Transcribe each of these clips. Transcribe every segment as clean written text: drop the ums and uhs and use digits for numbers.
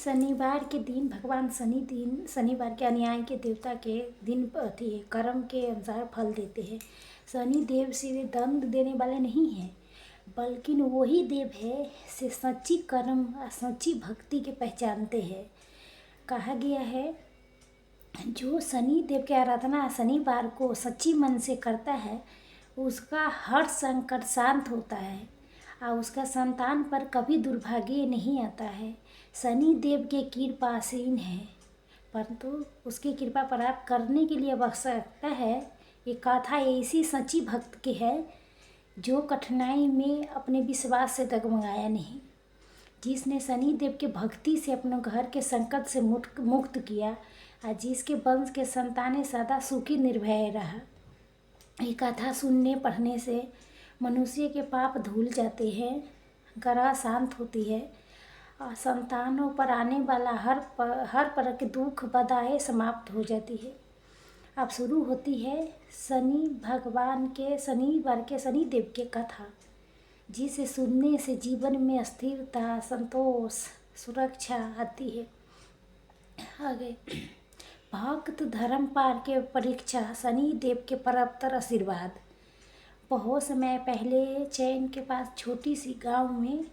शनिवार के दिन भगवान शनिवार के अन्याय के देवता के दिन कर्म के अनुसार फल देते हैं। शनि देव से दंड देने वाले नहीं हैं, बल्कि वही देव है से सच्ची कर्म सच्ची भक्ति के पहचानते हैं। कहा गया है जो शनि देव की आराधना शनिवार को सच्ची मन से करता है उसका हर संकट शांत होता है और उसका संतान पर कभी दुर्भाग्य नहीं आता है। शनि देव के कृपासीन है, परंतु उसकी कृपा प्राप्त करने के लिए आवश्यकता है। ये कथा ऐसी सच्ची भक्त की है जो कठिनाई में अपने विश्वास से डगमगाया नहीं, जिसने शनि देव के भक्ति से अपने घर के संकट से मुक्त किया और जिसके वंश के संतानें सदा सुखी निर्भय रहा। ये कथा सुनने पढ़ने से मनुष्य के पाप धुल जाते हैं, ग्रह शांत होती है और संतानों पर आने वाला हर प्रकार के दुख बाधाएं समाप्त हो जाती है। अब शुरू होती है शनि भगवान के शनिवार के शनि देव की कथा, जिसे सुनने से जीवन में स्थिरता संतोष सुरक्षा आती है। आगे भक्त धर्मपाल के परीक्षा शनि देव के परतर आशीर्वाद। बहुत समय पहले चैन के पास छोटी सी गांव में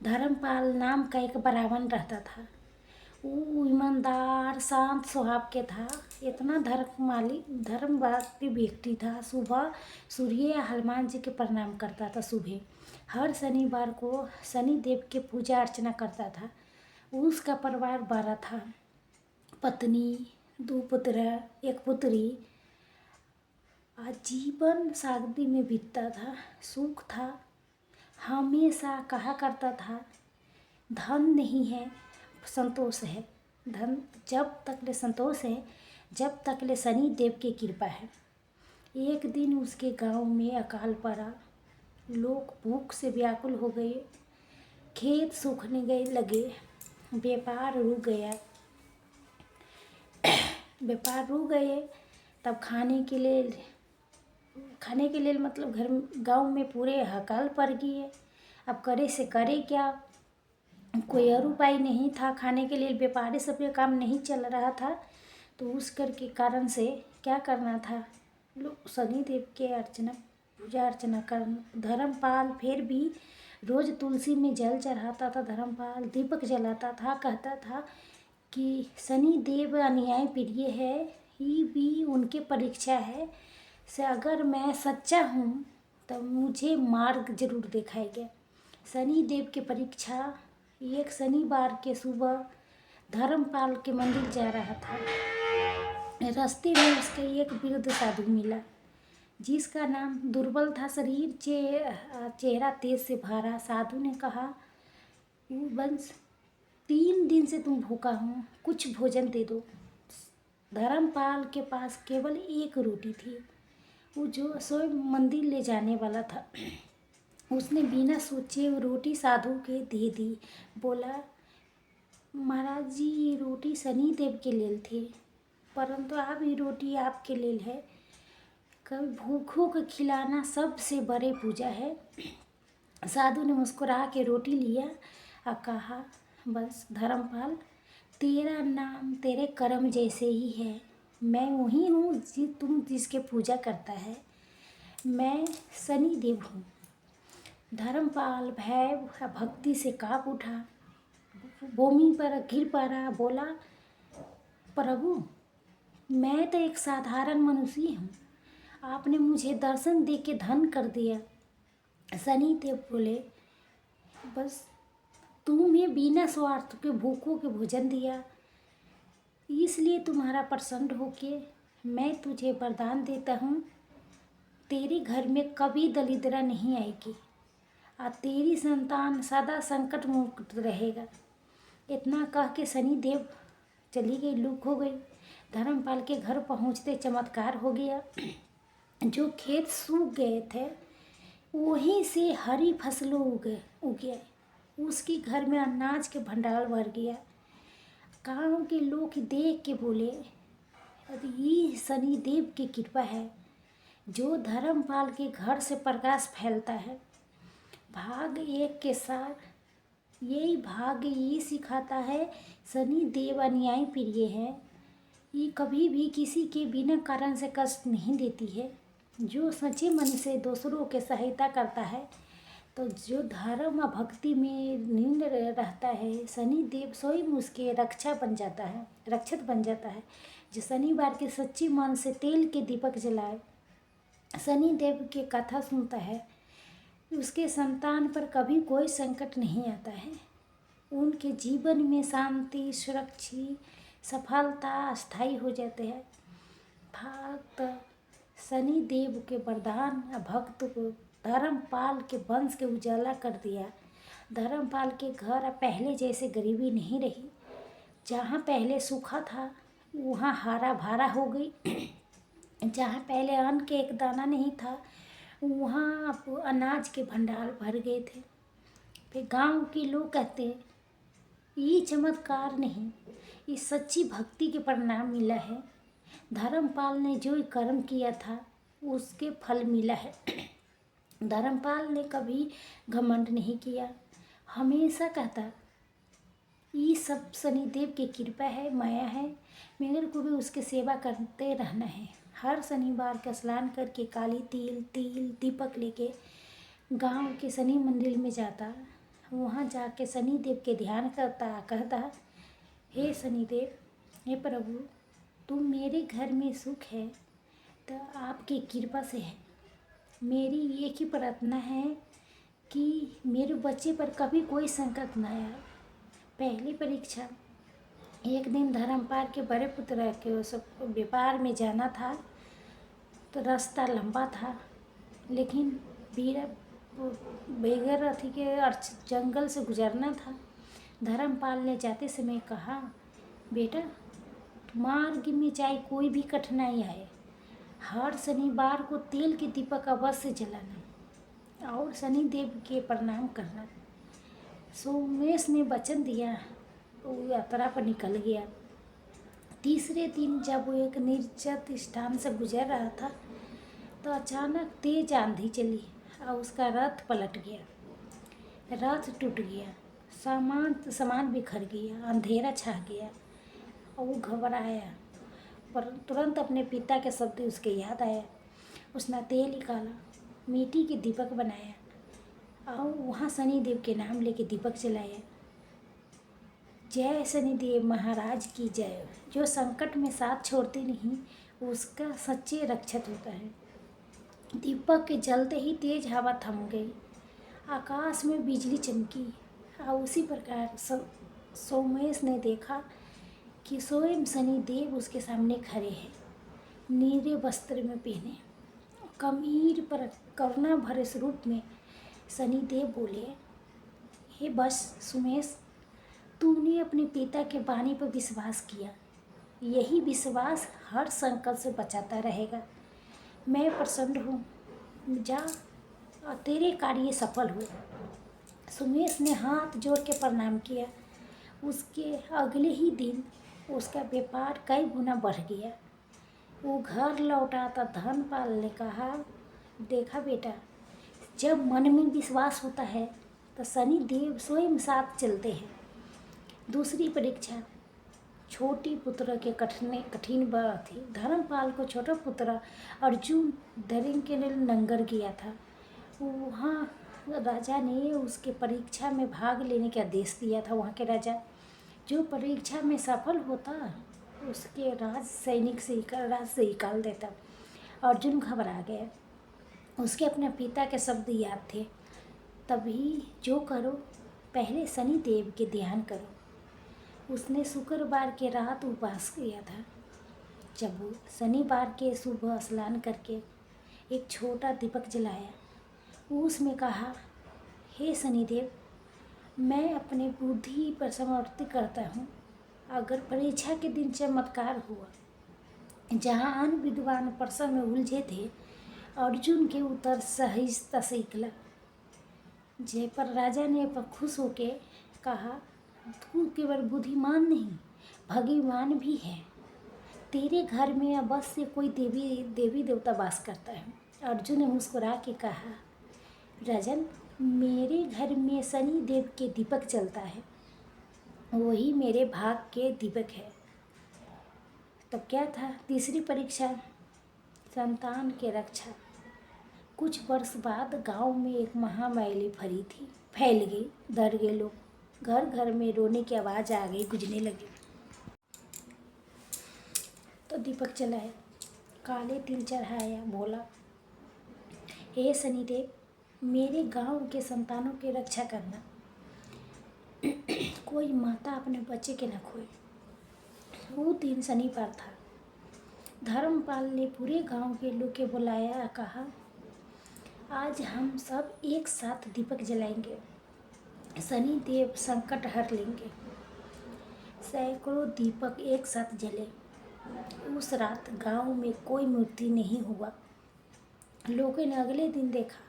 धर्मपाल नाम का एक ब्राह्मण रहता था। वो ईमानदार शांत स्वभाव के था, इतना धर्मवादी व्यक्ति था। सुबह सूर्य या हनुमान जी के प्रणाम करता था। सुबह हर शनिवार को शनि देव के पूजा अर्चना करता था। उसका परिवार बड़ा था, पत्नी 2 पुत्र 1 पुत्री। आजीवन शादी में बीतता था, सुख था। हमेशा कहा करता था धन नहीं है संतोष है, धन जब तक ले संतोष है जब तक ले शनि देव की कृपा है। एक दिन उसके गांव में अकाल पड़ा, लोग भूख से व्याकुल हो गए, खेत सूखने गए लगे, व्यापार रुक गए। तब खाने के लिए मतलब गांव में पूरे अकाल पड़ गई है। अब करे से करे क्या, कोई और उपाय नहीं था। खाने के लिए व्यापारी सब का काम नहीं चल रहा था, तो उस कर के कारण से क्या करना था, लोग शनि देव के पूजा अर्चना कर। धर्मपाल फिर भी रोज़ तुलसी में जल चढ़ाता था। धर्मपाल दीपक जलाता था, कहता था कि शनि देव अन्याय प्रिय है, ही भी उनके परीक्षा है से अगर मैं सच्चा हूँ तो मुझे मार्ग जरूर दिखाएगा। शनि देव की परीक्षा। एक शनिवार के सुबह धर्मपाल के मंदिर जा रहा था। रास्ते में उसके एक वृद्ध साधु मिला, जिसका नाम दुर्बल था, शरीर चेहरा तेज से भरा। साधु ने कहा, वंश 3 दिन से तुम भूखा हूँ, कुछ भोजन दे दो। धर्मपाल के पास केवल 1 रोटी थी, वो जो स्वयं मंदिर ले जाने वाला था। उसने बिना सोचे वो रोटी साधु के दे दी। बोला, महाराज जी ये रोटी शनि देव के लिए थी, परंतु अब ये रोटी आपके लिए है। कभी भूखों को खिलाना सबसे बड़ी पूजा है। साधु ने मुस्कुरा के रोटी लिया और कहा, बस धर्मपाल तेरा नाम तेरे कर्म जैसे ही है, मैं वही हूँ तुम जिसके पूजा करता है, मैं शनि देव हूँ। धर्मपाल भय भक्ति से काँप उठा, भूमि पर गिर पड़ा। बोला, प्रभु मैं तो एक साधारण मनुष्य हूँ, आपने मुझे दर्शन दे के धन कर दिया। शनि देव बोले, बस तुम्हें बिना स्वार्थ के भूखों के भोजन दिया, इसलिए तुम्हारा प्रसन्न होके मैं तुझे वरदान देता हूँ, तेरे घर में कभी दरिद्रता नहीं आएगी और तेरी संतान सदा संकट मुक्त रहेगा। इतना कह के शनि देव चली गई, लुक हो गई। धर्मपाल के घर पहुँचते चमत्कार हो गया। जो खेत सूख गए थे वहीं से हरी फसलों उग गए। उसके घर में अनाज के भंडार भर गया। गाँव के लोग देख के बोले, ये शनि देव की कृपा है जो धर्मपाल के घर से प्रकाश फैलता है। भाग 1 के साथ यही भाग्य ये सिखाता है, शनि देव अन्याय प्रिय है। ये कभी भी किसी के बिना कारण से कष्ट नहीं देती है। जो सच्चे मन से दूसरों के सहायता करता है, तो जो धर्म और भक्ति में लीन रहता है, शनि देव स्वयं उसके रक्षक बन जाता है। जो शनिवार के सच्चे मन से तेल के दीपक जलाए, शनि देव की कथा सुनता है, उसके संतान पर कभी कोई संकट नहीं आता है। उनके जीवन में शांति, सुरक्षित, सफलता स्थायी हो जाते हैं। भक्त शनि देव के वरदान भक्त को धर्मपाल के वंश के उजाला कर दिया। धर्मपाल के घर अब पहले जैसे गरीबी नहीं रही। जहाँ पहले सूखा था वहाँ हरा भरा हो गई। जहाँ पहले अन्न के एक दाना नहीं था वहाँ अब अनाज के भंडार भर गए थे। फिर गांव के लोग कहते हैं ये चमत्कार नहीं, ये सच्ची भक्ति के परिणाम मिला है। धर्मपाल ने जो कर्म किया था उसके फल मिला है। धर्मपाल ने कभी घमंड नहीं किया, हमेशा कहता ये सब शनिदेव की कृपा है, माया है, मेरे को भी उसकी सेवा करते रहना है। हर शनिवार का स्नान करके काली तिल दीपक लेके गांव के शनि मंदिर में जाता। वहाँ जाके शनिदेव के ध्यान करता, कहता हे शनिदेव, हे प्रभु, तुम मेरे घर में सुख है तो आपकी कृपा से है। मेरी एक ही प्रार्थना है कि मेरे बच्चे पर कभी कोई संकट ना आए। पहली परीक्षा, एक दिन धर्मपाल के बड़े पुत्र के सब व्यापार में जाना था, तो रास्ता लंबा था, लेकिन बगैर अथी के जंगल से गुजरना था। धर्मपाल ने जाते समय कहा, बेटा मार्ग में चाहे कोई भी कठिनाई आए, हर शनिवार को तेल के दीपक अवश्य जलाना और शनिदेव के प्रणाम करना। सोमेश ने वचन दिया, वो यात्रा पर निकल गया। तीसरे दिन जब वो एक निर्जत स्थान से गुजर रहा था तो अचानक तेज आंधी चली और उसका रथ पलट गया। रथ टूट गया, सामान बिखर गया, अंधेरा छा गया और वो घबराया। पर तुरंत अपने पिता के शब्द उसके याद आया। उसने तेल निकाला, मिट्टी के दीपक बनाया और वहाँ शनिदेव के नाम लेके दीपक जलाया। जय शनिदेव महाराज की जय। जो संकट में साथ छोड़ते नहीं उसका सच्चे रक्षक होता है। दीपक के जलते ही तेज हवा थम गई, आकाश में बिजली चमकी और उसी प्रकार सोमेश ने देखा कि स्वयं शनिदेव उसके सामने खड़े हैं, नीले वस्त्र में पहने, गंभीर पर करुणा भरे स्वरूप में। शनिदेव बोले, हे बस सुमेश, तूने अपने पिता के वाणी पर विश्वास किया, यही विश्वास हर संकट से बचाता रहेगा। मैं प्रसन्न हूँ, जा और तेरे कार्य सफल हो। सुमेश ने हाथ जोड़ के प्रणाम किया। उसके अगले ही दिन उसका व्यापार कई गुना बढ़ गया। वो घर लौटा तो धर्मपाल ने कहा, देखा बेटा, जब मन में विश्वास होता है तो शनि देव स्वयं साथ चलते हैं। दूसरी परीक्षा, छोटी पुत्र के कठिन बात थी। धर्मपाल को छोटा पुत्र अर्जुन दरिंग के लिए नंगर गया था। वहाँ राजा ने उसके परीक्षा में भाग लेने का आदेश दिया था। वहाँ के राजा जो परीक्षा में सफल होता उसके राज से निकाल देता। अर्जुन घबरा गया, उसके अपने पिता के शब्द याद थे, तभी जो करो पहले शनि देव के ध्यान करो। उसने शुक्रवार के रात उपवास किया था। जब वो शनिवार के सुबह स्नान करके एक छोटा दीपक जलाया, उसमें कहा, हे शनिदेव, मैं अपने बुद्धि पर समर्पित करता हूँ। अगर परीक्षा के दिन चमत्कार हुआ, जहाँ अन्य विद्वान प्रश्न में उलझे थे, अर्जुन के उत्तर सहजता से निकला। जय पर राजा ने पर खुश होके कहा, तू केवल बुद्धिमान नहीं भगवान भी है। तेरे घर में अवश्य कोई देवी देवता वास करता है। अर्जुन ने मुस्कुरा के कहा, राजन, मेरे घर में शनि देव के दीपक जलता है, वही मेरे भाग के दीपक है। तब क्या था? तीसरी परीक्षा, संतान के रक्षा। कुछ वर्ष बाद गांव में एक महामारी फैल गई। डर गए लोग, घर घर में रोने की आवाज़ आ गई, गूंजने लगी। तो दीपक जलाया, काले तिल चढ़ाया, बोला, हे शनिदेव, मेरे गांव के संतानों की रक्षा करना, कोई माता अपने बच्चे के न खोए। वो दिन शनिवार था। धर्मपाल ने पूरे गांव के लोग के बुलाया, कहा, आज हम सब एक साथ दीपक जलाएंगे, शनि देव संकट हर लेंगे। सैकड़ों दीपक एक साथ जले। उस रात गांव में कोई मृत्यु नहीं हुआ। लोगों ने अगले दिन देखा,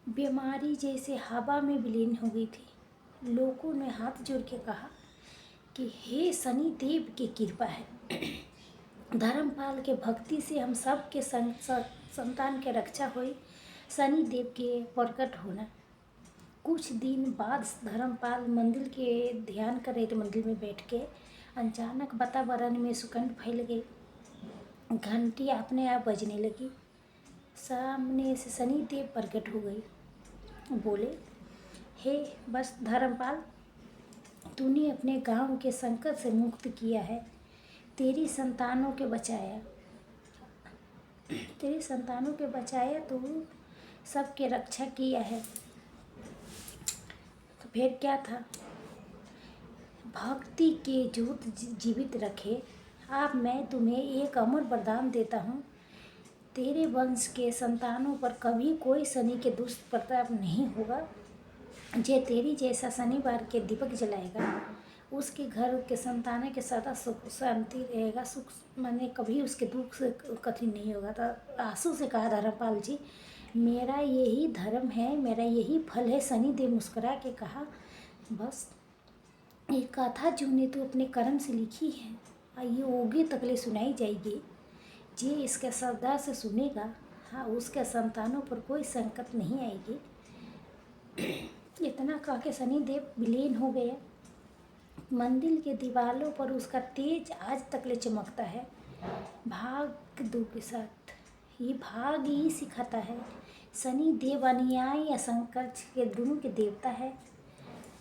बीमारी जैसे हवा में विलीन हो गई थी। लोगों ने हाथ जोड़ के कहा कि हे शनि देव की कृपा है, धर्मपाल के भक्ति से हम सब के संतान के रक्षा हुई, शनि देव के प्रकट होना। कुछ दिन बाद धर्मपाल मंदिर के ध्यान कर रहे थे, मंदिर में बैठ के अचानक वातावरण में सुगंध फैल गई। घंटी अपने आप बजने लगी। सामने से शनि देव प्रकट हो गई। बोले, हे बस धर्मपाल, तूने अपने गांव के संकट से मुक्त किया है, तेरी संतानों के बचाया तो सबके रक्षा किया है। तो फिर क्या था? भक्ति के ज्योत जीवित रखे। अब मैं तुम्हें एक अमर वरदान देता हूँ, तेरे वंश के संतानों पर कभी कोई शनि के दुष्प्रताप नहीं होगा। जे तेरी जैसा शनिवार के दीपक जलाएगा, उसके घर के संतान के सदा सुख शांति रहेगा, सुख माने कभी उसके दुख से कठिन नहीं होगा। तो आंसू से कहा धर्मपाल जी, मेरा यही धर्म है, मेरा यही फल है। शनि देव मुस्कुरा के कहा, बस ये कथा जो ने तू अपने कर्म से लिखी है, ये ओगे तकले सुनाई जाएगी। जे इसके श्रद्धा से सुनेगा, हाँ, उसके संतानों पर कोई संकट नहीं आएगी। इतना कह के शनि देव विलीन हो गया। मंदिर के दीवारों पर उसका तेज आज तक ले चमकता है। भाग दो के साथ ये भाग ही सिखाता है। शनि देव अन्याय या संकट के दोनों के देवता है।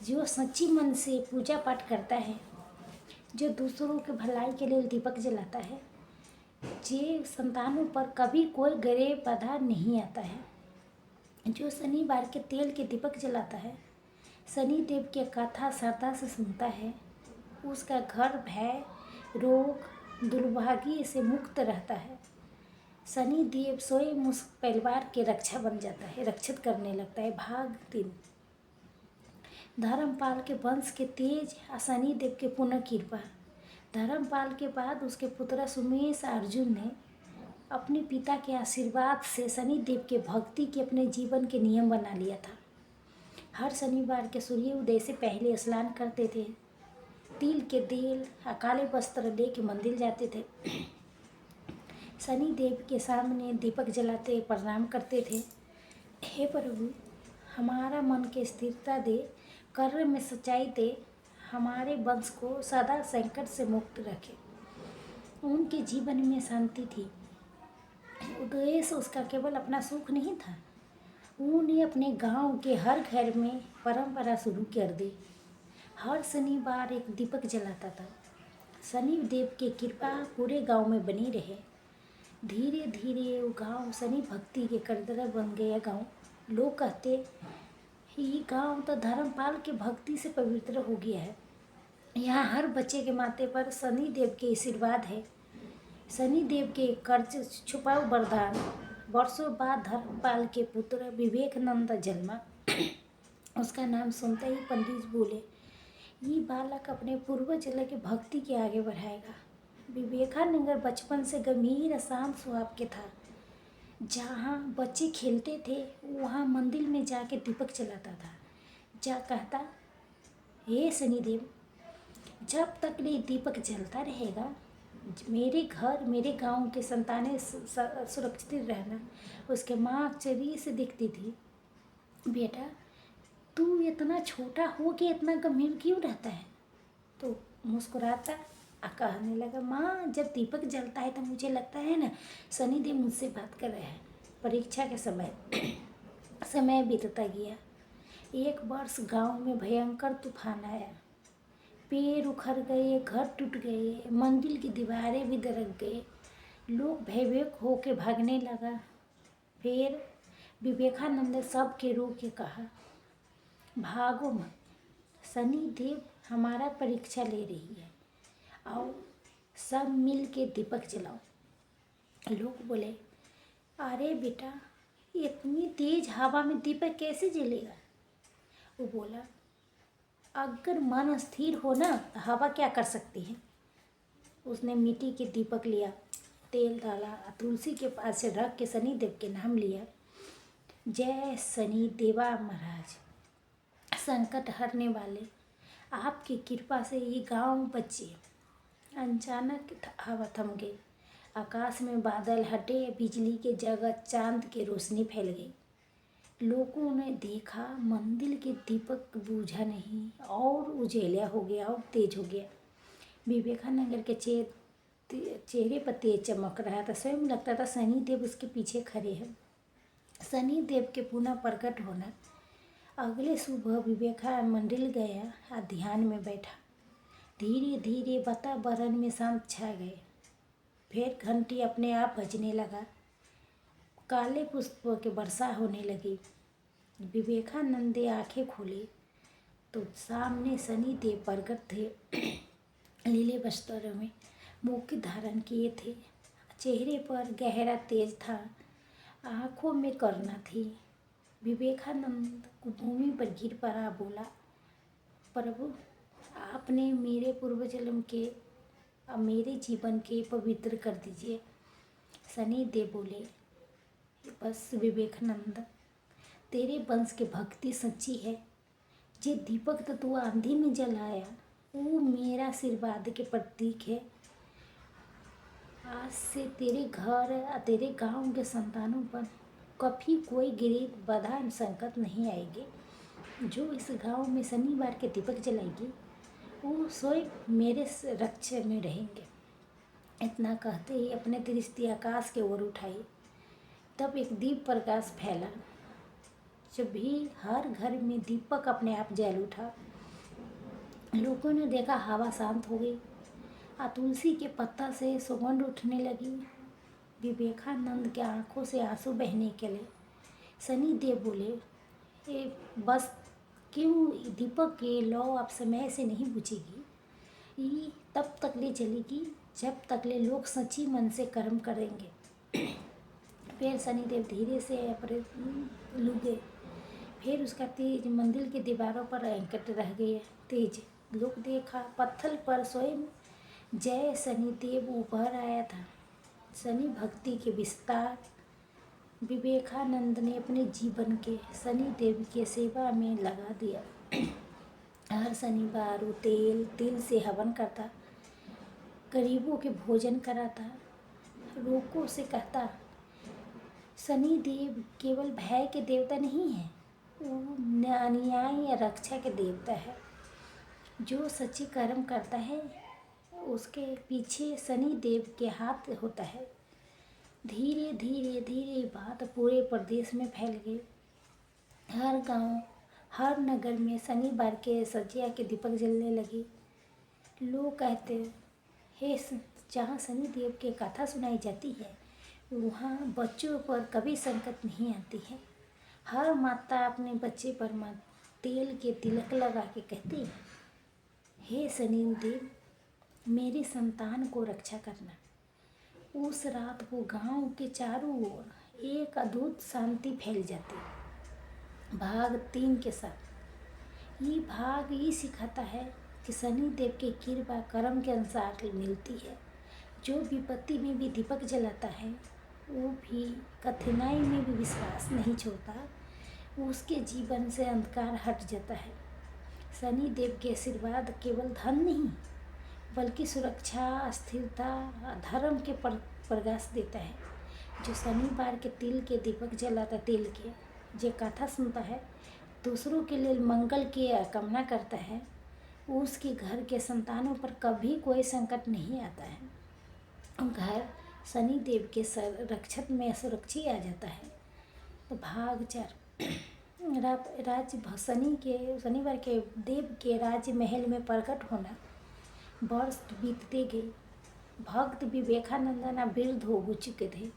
जो सच्ची मन से पूजा पाठ करता है, जो दूसरों के भलाई के लिए दीपक जलाता है, जे संतानों पर कभी कोई गरे बाधा नहीं आता है, जो शनिवार के तेल के दीपक जलाता है, शनि देव की कथा श्रद्धा से सुनता है, उसका घर भय, रोग, दुर्भाग्य से मुक्त रहता है। शनि देव स्वयं उस परिवार के रक्षा बन जाता है, रक्षित करने लगता है। भाग 3, धर्मपाल के वंश के तेज, शनि देव के पुनः कृपा। धर्मपाल के बाद उसके पुत्र सुमेश अर्जुन ने अपने पिता के आशीर्वाद से शनि देव के भक्ति के अपने जीवन के नियम बना लिया था। हर शनिवार के सूर्योदय से पहले स्नान करते थे, तिल के तेल काले वस्त्र ले के मंदिर जाते थे, शनि देव के सामने दीपक जलाते प्रणाम करते थे। हे प्रभु, हमारा मन के स्थिरता दे, कर्म में सच्चाई दे, हमारे वंश को सदा संकट से मुक्त रखे। उनके जीवन में शांति थी। उद्देश्य उसका केवल अपना सुख नहीं था, उन्होंने अपने गांव के हर घर में परंपरा शुरू कर दी। हर शनिवार एक दीपक जलाता था। शनि देव की कृपा पूरे गांव में बनी रहे। धीरे धीरे वो गांव शनि भक्ति के करदरा बन गया गांव। लोग कहते, ये गांव तो धर्मपाल के भक्ति से पवित्र हो गया है। यहाँ हर बच्चे के माथे पर शनि देव के आशीर्वाद है। शनि देव के कर्ज छुपाओ वरदान। वर्षों बाद धर्मपाल के पुत्र विवेकानंद जन्मा। उसका नाम सुनते ही पंडित बोले, ये बालक अपने पूर्वज के भक्ति के आगे बढ़ाएगा। विवेकानंद बचपन से गंभीर शांत स्वभाव के था। जहाँ बच्चे खेलते थे वहाँ मंदिर में जाके दीपक जलाता था। जा कहता, हे शनिदेव, जब तक ये दीपक जलता रहेगा, मेरे घर मेरे गांव के संतानें सुरक्षित रहना। उसके माँ चरी से दिखती थी। बेटा तू इतना छोटा हो के इतना गंभीर क्यों रहता है? तो मुस्कुराता और कहने लगा, माँ जब दीपक जलता है तो मुझे लगता है ना शनिदेव मुझसे बात कर रहे हैं। परीक्षा के समय बीतता गया। एक वर्ष गांव में भयंकर तूफान आया। पेड़ उखड़ गए, घर टूट गए, मंदिर की दीवारें भी दरक गए। लोग भयभीत होके भागने लगा। फिर विवेकानंद सबके रोक के कहा, भागो मत, शनि देव हमारा परीक्षा ले रही है, आओ सब मिल के दीपक जलाओ। लोग बोले, अरे बेटा इतनी तेज हवा में दीपक कैसे जलेगा? वो बोला, अगर मन स्थिर हो ना तो हवा क्या कर सकती है। उसने मिट्टी के दीपक लिया, तेल डाला, तुलसी के पास से रख के शनिदेव के नाम लिया। जय शनि देवा महाराज, संकट हरने वाले, आपकी कृपा से ये गांव बचे। अचानक हवा थम गई, आकाश में बादल हटे, बिजली के जगह चांद की रोशनी फैल गई। लोगों ने देखा मंदिर के दीपक बूझा नहीं और उजेला हो गया और तेज हो गया। विवेकानंद के चेहरे पर तेज चमक रहा था। स्वयं लगता था शनि देव उसके पीछे खड़े हैं। शनि देव के पुनः प्रकट होना। अगले सुबह विवेकानंद मंदिर गया और ध्यान में बैठा। धीरे धीरे वातावरण में शांत छा गए। फिर घंटी अपने आप बजने लगा। काले पुष्पों की वर्षा होने लगी। विवेकानंद ने आंखें खोली तो सामने शनि देव प्रकट थे। नीले वस्त्रों में मुकुट धारण किए थे। चेहरे पर गहरा तेज था, आँखों में करुणा थी। विवेकानंद को भूमि पर गिर पड़ा, बोला, प्रभु आपने मेरे पूर्व जन्म के अब मेरे जीवन के पवित्र कर दीजिए। शनि देव बोले, बस विवेकानंद, तेरे वंश की भक्ति सच्ची है। जे दीपक तो तू आंधी में जलाया वो मेरा आशीर्वाद के प्रतीक है। आज से तेरे घर और तेरे गांव के संतानों पर कभी कोई गरीब बाधा संकट नहीं आएगी। जो इस गांव में शनिवार के दीपक जलाएगी वो स्वयं मेरे रक्षा में रहेंगे। इतना कहते ही अपने दृष्टि आकाश के ओर उठाई। तब एक दीप प्रकाश फैला। जब भी हर घर में दीपक अपने आप जल उठा। लोगों ने देखा हवा शांत हो गई और तुलसी के पत्ता से सुगंध उठने लगी। विवेकानंद के आंखों से आंसू बहने के लिए शनि देव बोले, ये बस क्यों दीपक के लौ अब समय से नहीं बुझेगी। ये तब तक ले जलेगी जब तक ले लोग सच्ची मन से कर्म करेंगे। फिर शनिदेव धीरे से अपने लुगे। फिर उसका तेज मंदिर की दीवारों पर अंकित रह गए। तेज लोग देखा पत्थर पर स्वयं जय शनिदेव उभर आया था। शनि भक्ति के विस्तार। विवेकानंद ने अपने जीवन के शनि देव की सेवा में लगा दिया। हर शनिवार वो तिल से हवन करता, गरीबों के भोजन कराता, लोगों से कहता, शनि देव केवल भय के देवता नहीं है, वो न्याय या रक्षा के देवता है। जो सच्चे कर्म करता है उसके पीछे शनि देव के हाथ होता है। धीरे धीरे धीरे बात पूरे प्रदेश में फैल गई। हर गांव, हर नगर में शनिवार के सजिया के दीपक जलने लगे। लोग कहते, हे जहाँ शनि देव की कथा सुनाई जाती है वहाँ बच्चों पर कभी संकट नहीं आती है। हर माता अपने बच्चे पर तेल के तिलक लगा के कहती है, हे शनि देव मेरी संतान को रक्षा करना। उस रात को गांव के चारों ओर एक अद्भुत शांति फैल जाती। भाग 3 के साथ ये भाग ये सिखाता है कि शनि देव की कृपा कर्म के अनुसार मिलती है। जो विपत्ति में भी दीपक जलाता है वो भी कठिनाई में भी विश्वास नहीं छोड़ता, उसके जीवन से अंधकार हट जाता है। शनि देव के आशीर्वाद केवल धन नहीं बल्कि सुरक्षा, स्थिरता, धर्म के प्रकाश देता है। जो शनिवार के तिल के दीपक जलाता, तिल के जो कथा सुनता है, दूसरों के लिए मंगल की कामना करता है, उसके घर के संतानों पर कभी कोई संकट नहीं आता है। घर शनि देव के रक्षक में सुरक्षित आ जाता है। तो भाग 4 शनिवार के देव के राज महल में प्रकट होना। वर्ष बीतते गए। भक्त विवेकानंद वृद्ध हो चुके थे।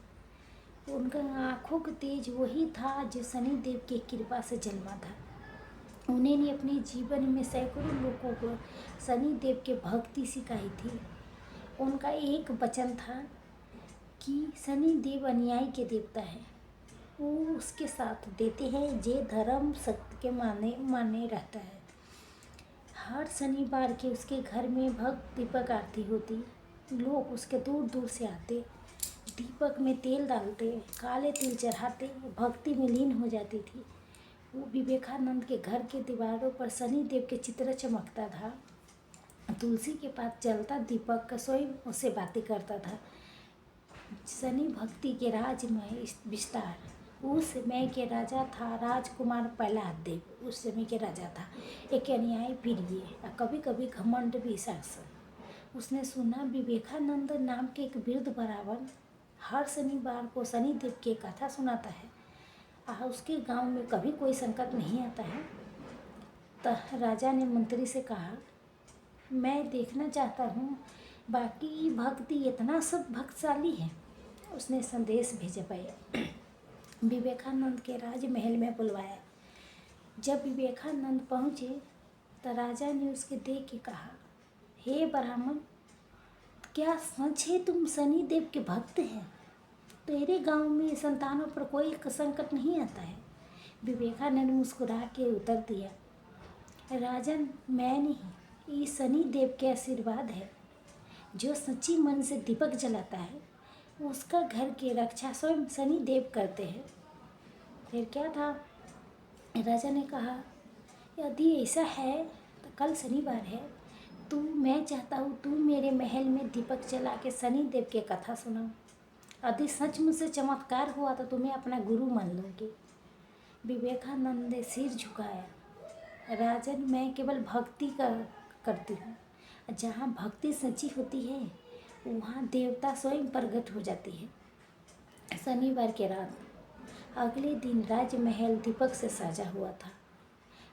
उनका आँखों का तेज वही था जो शनि देव की कृपा से जन्मा था। उन्होंने अपने जीवन में सैकड़ों लोगों को शनि देव के भक्ति सिखाई थी। उनका एक वचन था कि शनि देव अन्याय के देवता है, वो उसके साथ देते हैं जे धर्म सत्य के माने रहता है। हर शनिवार के उसके घर में भक्त दीपक आरती होती। लोग उसके दूर दूर से आते, दीपक में तेल डालते, काले तिल चढ़ाते, भक्ति में लीन हो जाती थी। वो विवेकानंद के घर के दीवारों पर शनि देव के चित्र चमकता था। तुलसी के पास जलता दीपक का स्वयं उससे बातें करता था। शनि भक्ति के राजमय विस्तार। उस समय के राजा था राजकुमार प्रहलाद देव। उस समय के राजा था एक अन्याय प्रिय, कभी कभी घमंड भी शासक। उसने सुना विवेकानंद नाम के एक वृद्ध ब्राह्मण हर शनिवार को शनि देव की कथा सुनाता है, उसके गांव में कभी कोई संकट नहीं आता है। तो राजा ने मंत्री से कहा, मैं देखना चाहता हूँ बाकी भक्ति इतना सब भक्तशाली है। उसने संदेश भेजा पाया, विवेकानंद के राजमहल में बुलवाया। जब विवेकानंद पहुँचे तो राजा ने उसके देख के कहा, हे ब्राह्मण, क्या सच है तुम शनि देव के भक्त हैं? तेरे गांव में संतानों पर कोई संकट नहीं आता है। विवेकानंद मुस्कुरा के उत्तर दिया, राजन, मैं नहीं, ये शनि देव के आशीर्वाद है। जो सच्ची मन से दीपक जलाता है उसका घर की रक्षा स्वयं शनि देव करते हैं। फिर क्या था? राजा ने कहा, यदि ऐसा है तो कल शनिवार है, मैं चाहता हूँ तू मेरे महल में दीपक जला के शनि देव की कथा सुनाओ। यदि सचमुच से चमत्कार हुआ तो तुम्हें अपना गुरु मान लूँगी। विवेकानंद ने सिर झुकाया, राजन, मैं केवल भक्ति करती हूँ। जहाँ भक्ति सच्ची होती है वहाँ देवता स्वयं प्रकट हो जाती है। शनिवार की रात अगले दिन राजमहल दीपक से सजा हुआ था।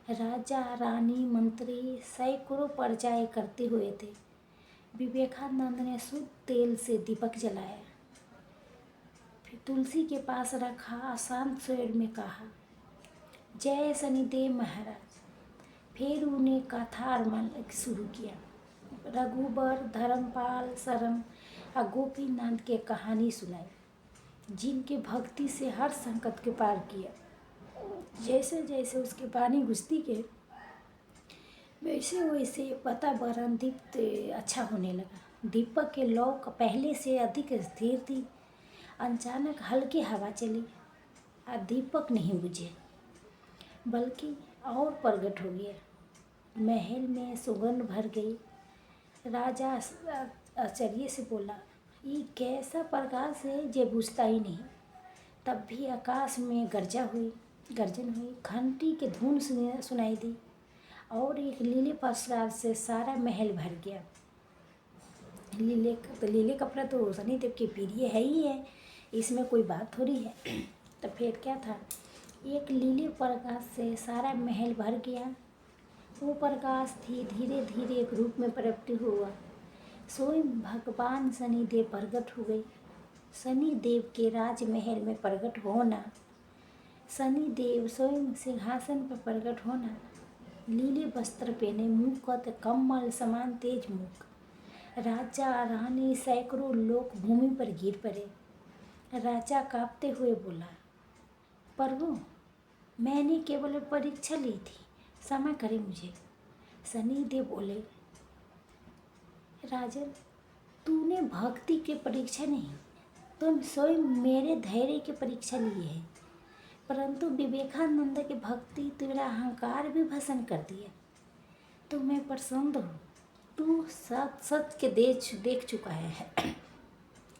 राजा, रानी, मंत्री सैकड़ों प्रजाएं करते हुए थे। विवेकानंद ने शुद्ध तेल से दीपक जलाया, फिर तुलसी के पास रखा, शांत स्वर में कहा, जय शनिदेव महाराज। फिर उन्हें कथा आरंभ शुरू किया। रघुबर, धर्मपाल, शरण और गोपीनाथ के कहानी सुनाई, जिनके भक्ति से हर संकट के पार किया। जैसे जैसे उसके वाणी गुजती के वैसे वैसे वातावरण दीप्त अच्छा होने लगा। दीपक के लौ पहले से अधिक स्थिर थी। अचानक हल्की हवा चली और दीपक नहीं बुझे बल्कि और प्रकट हो गया। महल में सुगंध भर गई। राजा आश्चर्य से बोला, ये कैसा प्रकाश है जो बुझता ही नहीं। तब भी आकाश में गर्जन हुई, घंटी की धुन सुनाई दी और एक लीले प्रसाद से सारा महल भर गया। लीले कपड़ा तो शनि देव के प्रिय है ही है, इसमें कोई बात थोड़ी है। तो फिर क्या था? एक लीले प्रकाश से सारा महल भर गया। वो प्रकाश थी धीरे धीरे एक रूप में प्रकट हुआ। स्वयं भगवान शनि देव प्रकट हो गए। शनि देव के राजमहल में प्रकट होना, शनि देव स्वयं सिंहासन पर प्रकट होना, लीले वस्त्र पहने, मुकुट कमल समान तेज मुख। राजा, रानी, सैकड़ों लोग भूमि पर गिर पड़े। राजा कांपते हुए बोला, प्रभु, मैंने केवल परीक्षा ली थी, क्षमा करें मुझे। शनि देव बोले, राजन, तूने भक्ति की परीक्षा नहीं, तुम स्वयं मेरे धैर्य की परीक्षा ली है। परंतु विवेकानंद की भक्ति तेरा अहंकार भी भस्म कर दिया। तो मैं प्रसन्न हूँ, तू सच के देख चुका है।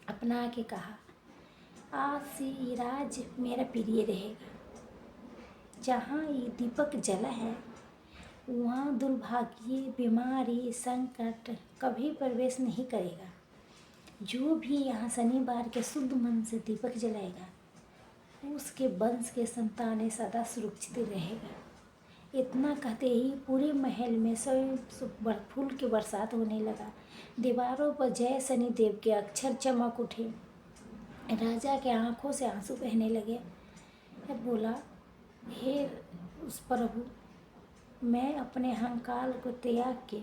अपना के कहा, आज से ये राज मेरा प्रिय रहेगा। जहाँ ये दीपक जला है वहाँ दुर्भाग्य, बीमारी, संकट कभी प्रवेश नहीं करेगा। जो भी यहाँ शनिवार के शुद्ध मन से दीपक जलाएगा उसके वंश के संतान सदा सुरक्षित रहेगा। इतना कहते ही पूरे महल में स्वयं फूल की बरसात होने लगा। दीवारों पर जय शनिदेव के अक्षर चमक उठे। राजा के आंखों से आंसू बहने लगे। बोला, हे उस प्रभु, मैं अपने अहंकार को त्याग के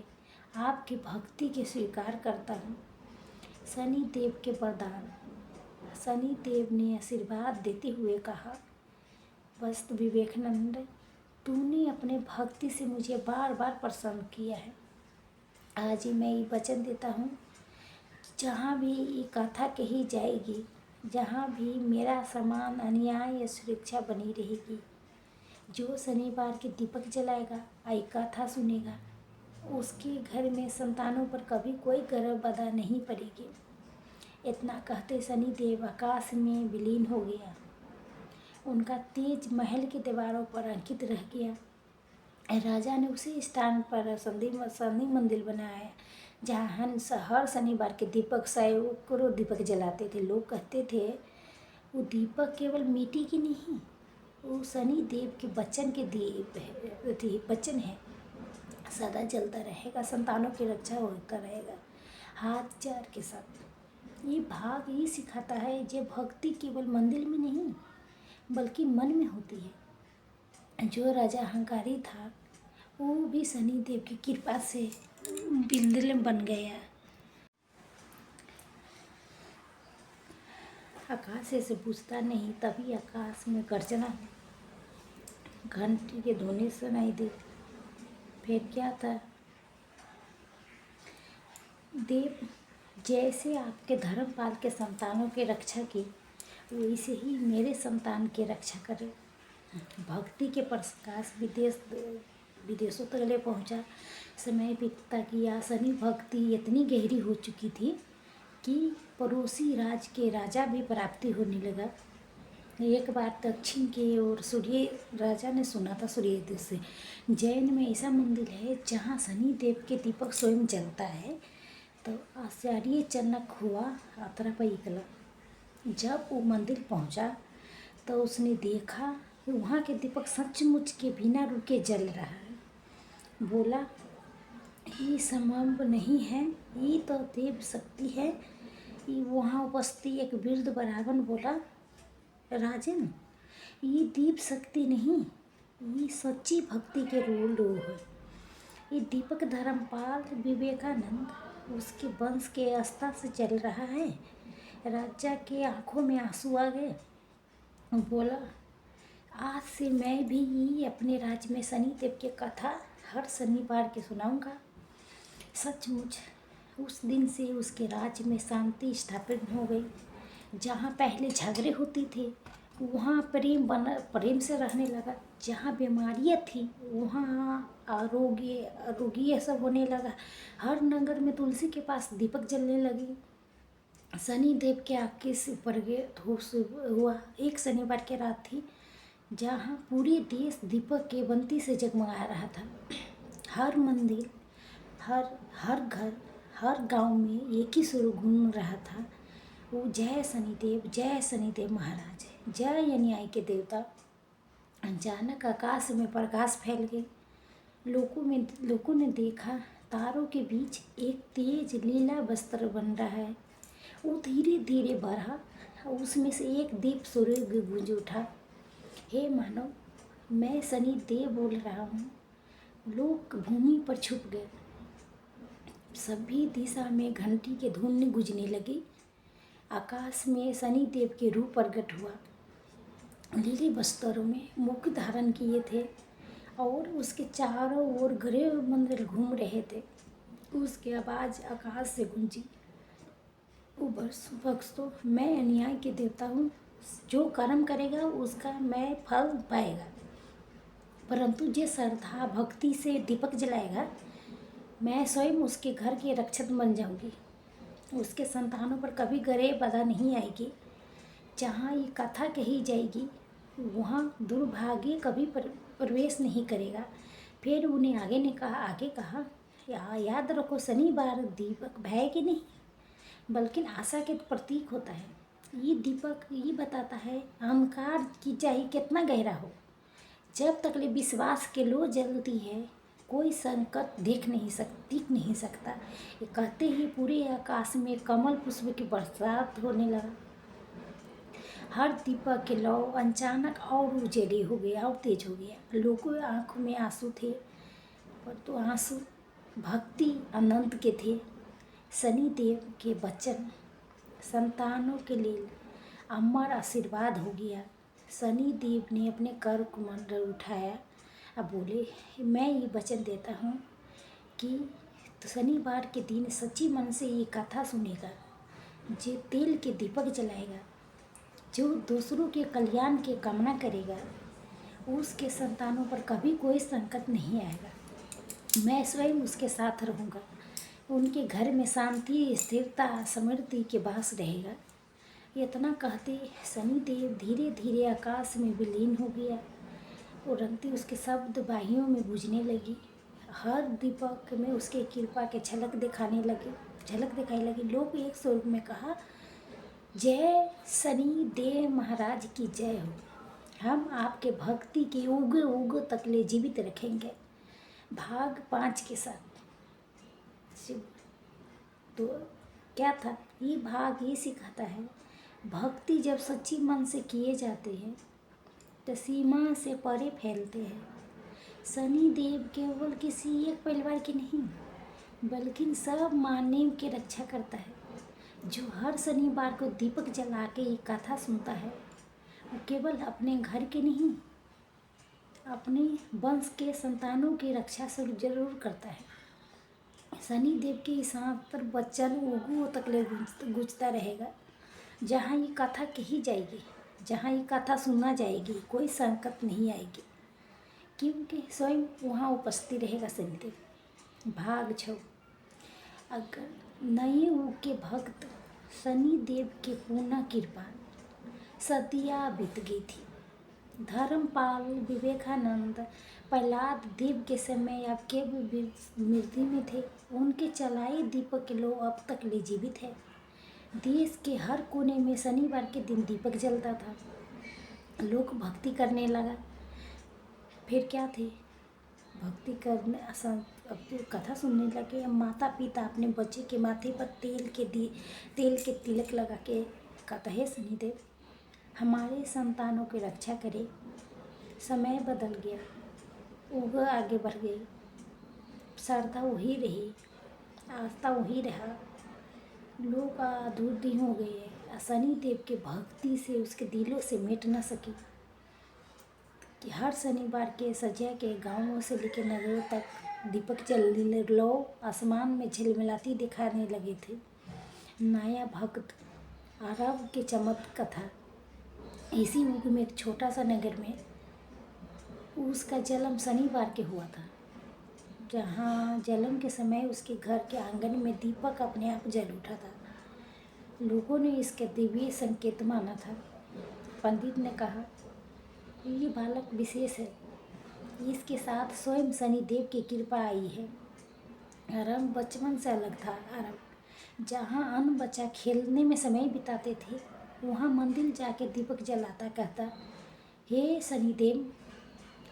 आपकी भक्ति के स्वीकार करता हूँ। शनिदेव के वरदान। शनिदेव ने आशीर्वाद देते हुए कहा, बस विवेकानंद, तूने अपने भक्ति से मुझे बार बार प्रसन्न किया है। आज ही मैं ये वचन देता हूँ, जहाँ भी ये कथा कही जाएगी, जहाँ भी मेरा समान अन्याय या सुरक्षा बनी रहेगी, जो शनिवार के दीपक जलाएगा, आई कथा सुनेगा, उसके घर में संतानों पर कभी कोई गर्भ बाधा नहीं पड़ेगी। इतना कहते शनिदेव आकाश में विलीन हो गया। उनका तेज महल की दीवारों पर अंकित रह गया। राजा ने उसी स्थान पर संधि मंदिर बनाया जहाँ हर शनिवार के दीपक सैकड़ों दीपक जलाते थे। लोग कहते थे वो दीपक केवल मिट्टी की नहीं, वो शनिदेव के वचन के वचन है, सदा जलता रहेगा, संतानों की रक्षा होता रहेगा हाथ चार के साथ। ये भाग ये सिखाता है जो भक्ति केवल मंदिर में नहीं बल्कि मन में होती है। जो राजा अहंकारी था वो भी शनिदेव की कृपा से बिंदल बन गया। आकाश से पूछता नहीं, तभी आकाश में गर्जना घंटी के ध्वनि सुनाई दी। फिर क्या था, देव जैसे आपके धर्मपाल के संतानों की रक्षा की, वैसे ही मेरे संतान की रक्षा करे। भक्ति के प्रकाश विदेशों तक ले पहुँचा। समय बीतता गया। शनि भक्ति इतनी गहरी हो चुकी थी कि पड़ोसी राज के राजा भी प्राप्ति होने लगा। एक बार दक्षिण की ओर राजा ने सुना था सूर्योदय से जैन में ऐसा मंदिर है जहाँ शनि देव के दीपक स्वयं जलता है। तो आश्चर्यजनक हुआ, यात्रा पर निकला। जब वो मंदिर पहुंचा तो उसने देखा कि वहाँ के दीपक सचमुच के बिना रुके जल रहा है। बोला, ये संभव नहीं है, ये तो देव शक्ति है। ये वहाँ उपस्थित एक वृद्ध ब्राह्मण बोला, राजन, ये दीप शक्ति नहीं, ये सच्ची भक्ति के रूप है। ये दीपक धर्मपाल विवेकानंद उसके वंश के आस्था से चल रहा है। राजा के आंखों में आंसू आ गए। बोला, आज से मैं भी अपने राज्य में शनिदेव की कथा हर शनिवार के सुनाऊंगा। सचमुच उस दिन से उसके राज्य में शांति स्थापित हो गई। जहाँ पहले झगड़े होती थे वहाँ प्रेम से रहने लगा। जहाँ बीमारियाँ थी वहाँ आरोग्य सब होने लगा। हर नगर में तुलसी के पास दीपक जलने लगी। शनिदेव के आगे से प्रगट हुआ। एक शनिवार की रात थी जहाँ पूरे देश दीपक के बंती से जगमगा रहा था। हर मंदिर, हर घर, हर गांव में एक ही सुर घूम रहा था, वो जय शनिदेव महाराज, जय अन्याय के देवता। अचानक आकाश में प्रकाश फैल गए। लोगों ने देखा तारों के बीच एक तेज लीला वस्त्र बन रहा है। वो धीरे धीरे बढ़ा, उसमें से एक दीप सूर्य गूंज उठा। हे मानव, मैं शनिदेव बोल रहा हूँ। लोग भूमि पर छुप गए। सभी दिशा में घंटी के धुन गूंजने लगी। आकाश में शनिदेव के रूप प्रकट हुआ। लीले वस्त्रों में मुख धारण किए थे और उसके चारों ओर ग्रह मंडल घूम रहे थे। उसकी आवाज़ आकाश से गूंजी, भक्तों, मैं अन्याय के देवता हूँ। जो कर्म करेगा उसका मैं फल पाएगा, परंतु जो श्रद्धा भक्ति से दीपक जलाएगा, मैं स्वयं उसके घर की रक्षक बन जाऊंगी। उसके संतानों पर कभी गरे बाधा नहीं आएगी। जहाँ ये कथा कही जाएगी वहाँ दुर्भाग्य कभी प्रवेश नहीं करेगा। फिर उन्हें आगे कहा याद रखो, शनिवार दीपक भय के नहीं बल्कि आशा के प्रतीक होता है। ये दीपक ये बताता है अंधकार की चाहे कितना गहरा हो, जब तक ले विश्वास के लो जलती है कोई संकट दिख नहीं सकता। ये कहते ही पूरे आकाश में कमल पुष्प की बरसात होने लगा। हर दीपक के लौ अचानक और उजेले हो गया और तेज हो गया। लोगों आंखों में आंसू थे, पर तो आंसू भक्ति अनंत के थे। शनि देव के वचन संतानों के लिए अमर आशीर्वाद हो गया। शनि देव ने अपने कर कमंडल उठाया, अब बोले मैं ये वचन देता हूँ कि तो शनिवार के दिन सच्ची मन से ये कथा सुनेगा, जो तेल के दीपक जलाएगा, जो दूसरों के कल्याण की कामना करेगा, उसके संतानों पर कभी कोई संकट नहीं आएगा। मैं स्वयं उसके साथ रहूँगा। उनके घर में शांति, स्थिरता, समृद्धि के वास रहेगा। इतना कहते शनि देव धीरे धीरे आकाश में विलीन हो गया। उड़ती उसके शब्द वायुओं में गूंजने लगी। हर दीपक में उसके कृपा के झलक दिखाई लगी। लोग एक स्वर में कहा, जय शनि देव महाराज की जय हो। हम आपके भक्ति के उग उग तक ले जीवित रखेंगे। भाग 5 के साथ तो क्या था ये भाग, ये सिखाता है भक्ति जब सच्ची मन से किए जाते हैं तो सीमा से परे फैलते हैं। शनि देव केवल किसी एक परिवार की नहीं बल्कि सब मानव की रक्षा करता है। जो हर शनिवार को दीपक जला के ये कथा सुनता है वो केवल अपने घर के नहीं अपने वंश के संतानों की रक्षा जरूर करता है। शनि देव के साथ पर वचन उगू तक ले गूंजता रहेगा। जहाँ ये कथा कही जाएगी, जहाँ ये कथा सुना जाएगी, कोई संकट नहीं आएगी, क्योंकि स्वयं वहाँ उपस्थित रहेगा शनिदेव। भाग 6। अगर नए युग के भक्त शनि देव की पूर्ण कृपा सदियाँ बीत गई थी। धर्मपाल, विवेकानंद, प्रहलाद देव के समय अब के मृत्यु में थे। उनके चलाए दीपक के लोग अब तक ले जीवित है। देश के हर कोने में शनिवार के दिन दीपक जलता था। लोग भक्ति करने लगा। फिर क्या थे, भक्ति करने अब कथा सुनने लगे। अब माता पिता अपने बच्चे के माथे पर तेल के तिलक लगा के कहता है, शनिदेव हमारे संतानों की रक्षा करे। समय बदल गया, उग आगे बढ़ गई, श्रद्धा वही रही, आस्था वही रहा। लोग आधुर्दी हो गए। शनि देव के भक्ति से उसके दिलों से मिट न सकी कि हर शनिवार के सजा के गांवों से लेकर नगरों तक दीपक जलने लो आसमान में झिलमिलाती दिखाने लगे थे। नया भक्त अरब के चमक कथा। इसी युग में एक छोटा सा नगर में उसका जन्म शनिवार के हुआ था, जहाँ जन्म के समय उसके घर के आंगन में दीपक अपने आप जल उठा था। लोगों ने इसके दिव्य संकेत माना था। पंडित ने कहा, ये बालक विशेष है, इसके साथ स्वयं शनिदेव की कृपा आई है। आरंभ बचपन से अलग था। आरंभ जहाँ अन्न बच्चा खेलने में समय बिताते थे, वहाँ मंदिर जाके दीपक जलाता, कहता, हे शनिदेव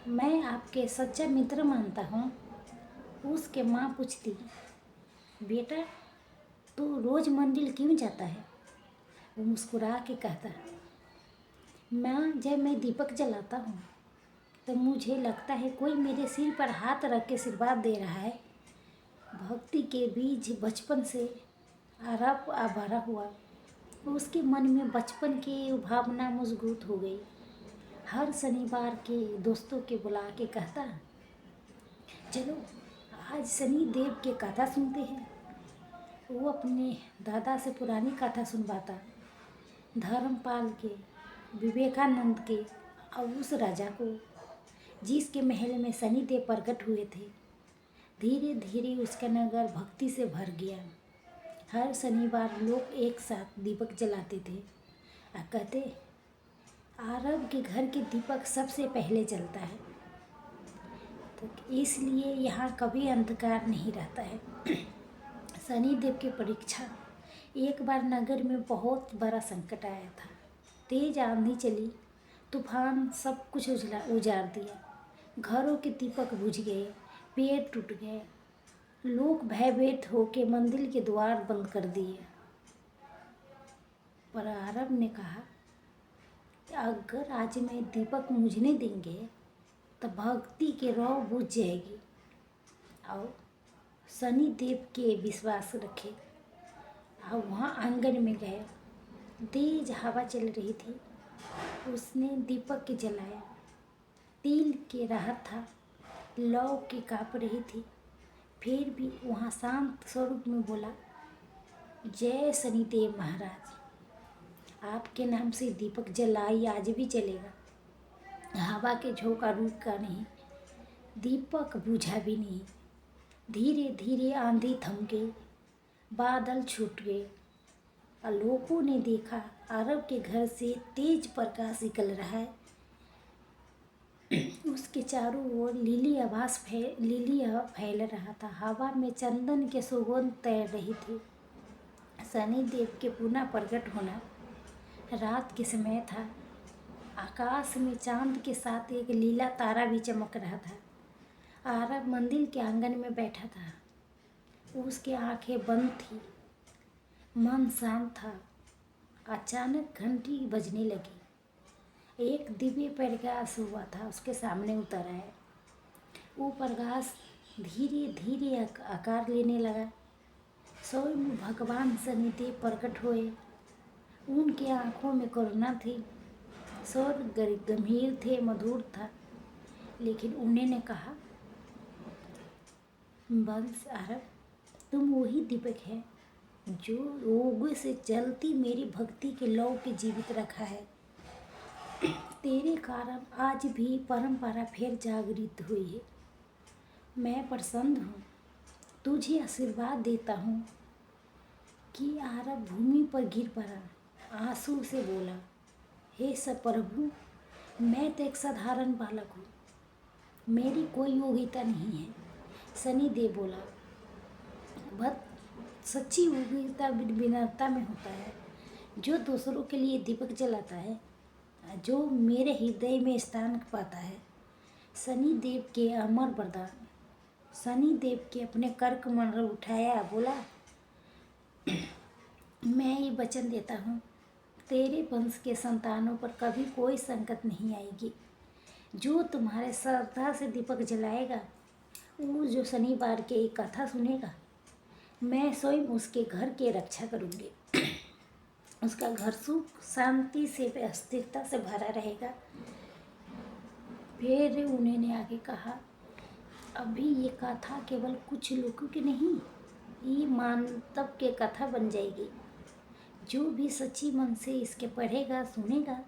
मैं आपके सच्चा मित्र मानता हूँ। उसके माँ पूछती, बेटा तो रोज़ मंदिर क्यों जाता है? वो मुस्कुरा के कहता, माँ जब मैं दीपक जलाता हूँ तो मुझे लगता है कोई मेरे सिर पर हाथ रख के आशीर्वाद दे रहा है। भक्ति के बीज बचपन से आरंभ भरा हुआ। उसके मन में बचपन की भावना मजबूत हो गई। हर शनिवार के दोस्तों के बुला के कहता, चलो आज शनि देव की कथा सुनते हैं। वो अपने दादा से पुरानी कथा सुनवाता, धर्मपाल के, विवेकानंद के और उस राजा को जिसके महल में शनि देव प्रकट हुए थे। धीरे धीरे उसका नगर भक्ति से भर गया। हर शनिवार लोग एक साथ दीपक जलाते थे और कहते, आरब के घर के दीपक सबसे पहले जलता है, तो इसलिए यहाँ कभी अंधकार नहीं रहता है। शनिदेव की परीक्षा। एक बार नगर में बहुत बड़ा संकट आया था। तेज आंधी चली, तूफान सब कुछ उजाड़ दिया। घरों के दीपक बुझ गए, पेड़ टूट गए, लोग भयभीत होकर मंदिर के द्वार बंद कर दिए। पर आरब ने कहा कि अगर आज मैं दीपक बुझने देंगे तो भक्ति के रौ बुझ जाएगी। और शनि देव के विश्वास रखे और वहाँ आंगन में गए। तेज हवा चल रही थी, उसने दीपक के जलाया। तिल के राहत था, लौ की काँप रही थी, फिर भी वहाँ शांत स्वरूप में बोला, जय शनिदेव महाराज, आपके नाम से दीपक जलाई आज भी चलेगा। हवा के झोंका रुका नहीं, दीपक बुझा भी नहीं। धीरे धीरे आंधी थम गई, बादल छूट गए और लोगों ने देखा अरब के घर से तेज प्रकाश निकल रहा है। उसके चारों ओर लीली हवा फैल रहा था। हवा में चंदन के सुगंध तैर रही थी। शनिदेव के पुनः प्रकट होना। रात के समय था। आकाश में चांद के साथ एक लीला तारा भी चमक रहा था। आरब मंदिर के आंगन में बैठा था। उसकी आंखें बंद थी, मन शांत था। अचानक घंटी बजने लगी। एक दिव्य प्रकाश हुआ था, उसके सामने उतर आया। वो प्रकाश धीरे धीरे आकार लेने लगा। स्वयं भगवान शनिदेव प्रकट हुए। उनकी आंखों में करुणा थी, स्वर गंभीर थे, मधुर था। लेकिन उन्होंने कहा, बंस आरब, तुम वही दीपक है जो रोगों से जलती मेरी भक्ति के लौ के जीवित रखा है। तेरे कारण आज भी परंपरा फिर जागृत हुई है। मैं प्रसन्न हूँ, तुझे आशीर्वाद देता हूँ। कि आरब भूमि पर गिर पड़ा, आंसू से बोला, हे सब प्रभु, मैं तो एक साधारण बालक हूँ, मेरी कोई योग्यता नहीं है। शनिदेव बोला, बस सच्ची योग्यता विनम्रता में होता है। जो दूसरों के लिए दीपक जलाता है, जो मेरे हृदय में स्थान पाता है। शनिदेव के अमर वरदान। शनिदेव के अपने कर कमंडल उठाया, बोला, मैं ये वचन देता हूँ, तेरे वंश के संतानों पर कभी कोई संकट नहीं आएगी। जो तुम्हारे श्रद्धा से दीपक जलाएगा, वो जो शनिवार के एक कथा सुनेगा, मैं स्वयं उसके घर के रक्षा करूँगी। उसका घर सुख शांति से स्थिरता से भरा रहेगा। फिर उन्होंने आगे कहा, अभी ये कथा केवल कुछ लोगों की नहीं, ये मानव के कथा बन जाएगी। जो भी सच्ची मन से इसके पढ़ेगा सुनेगा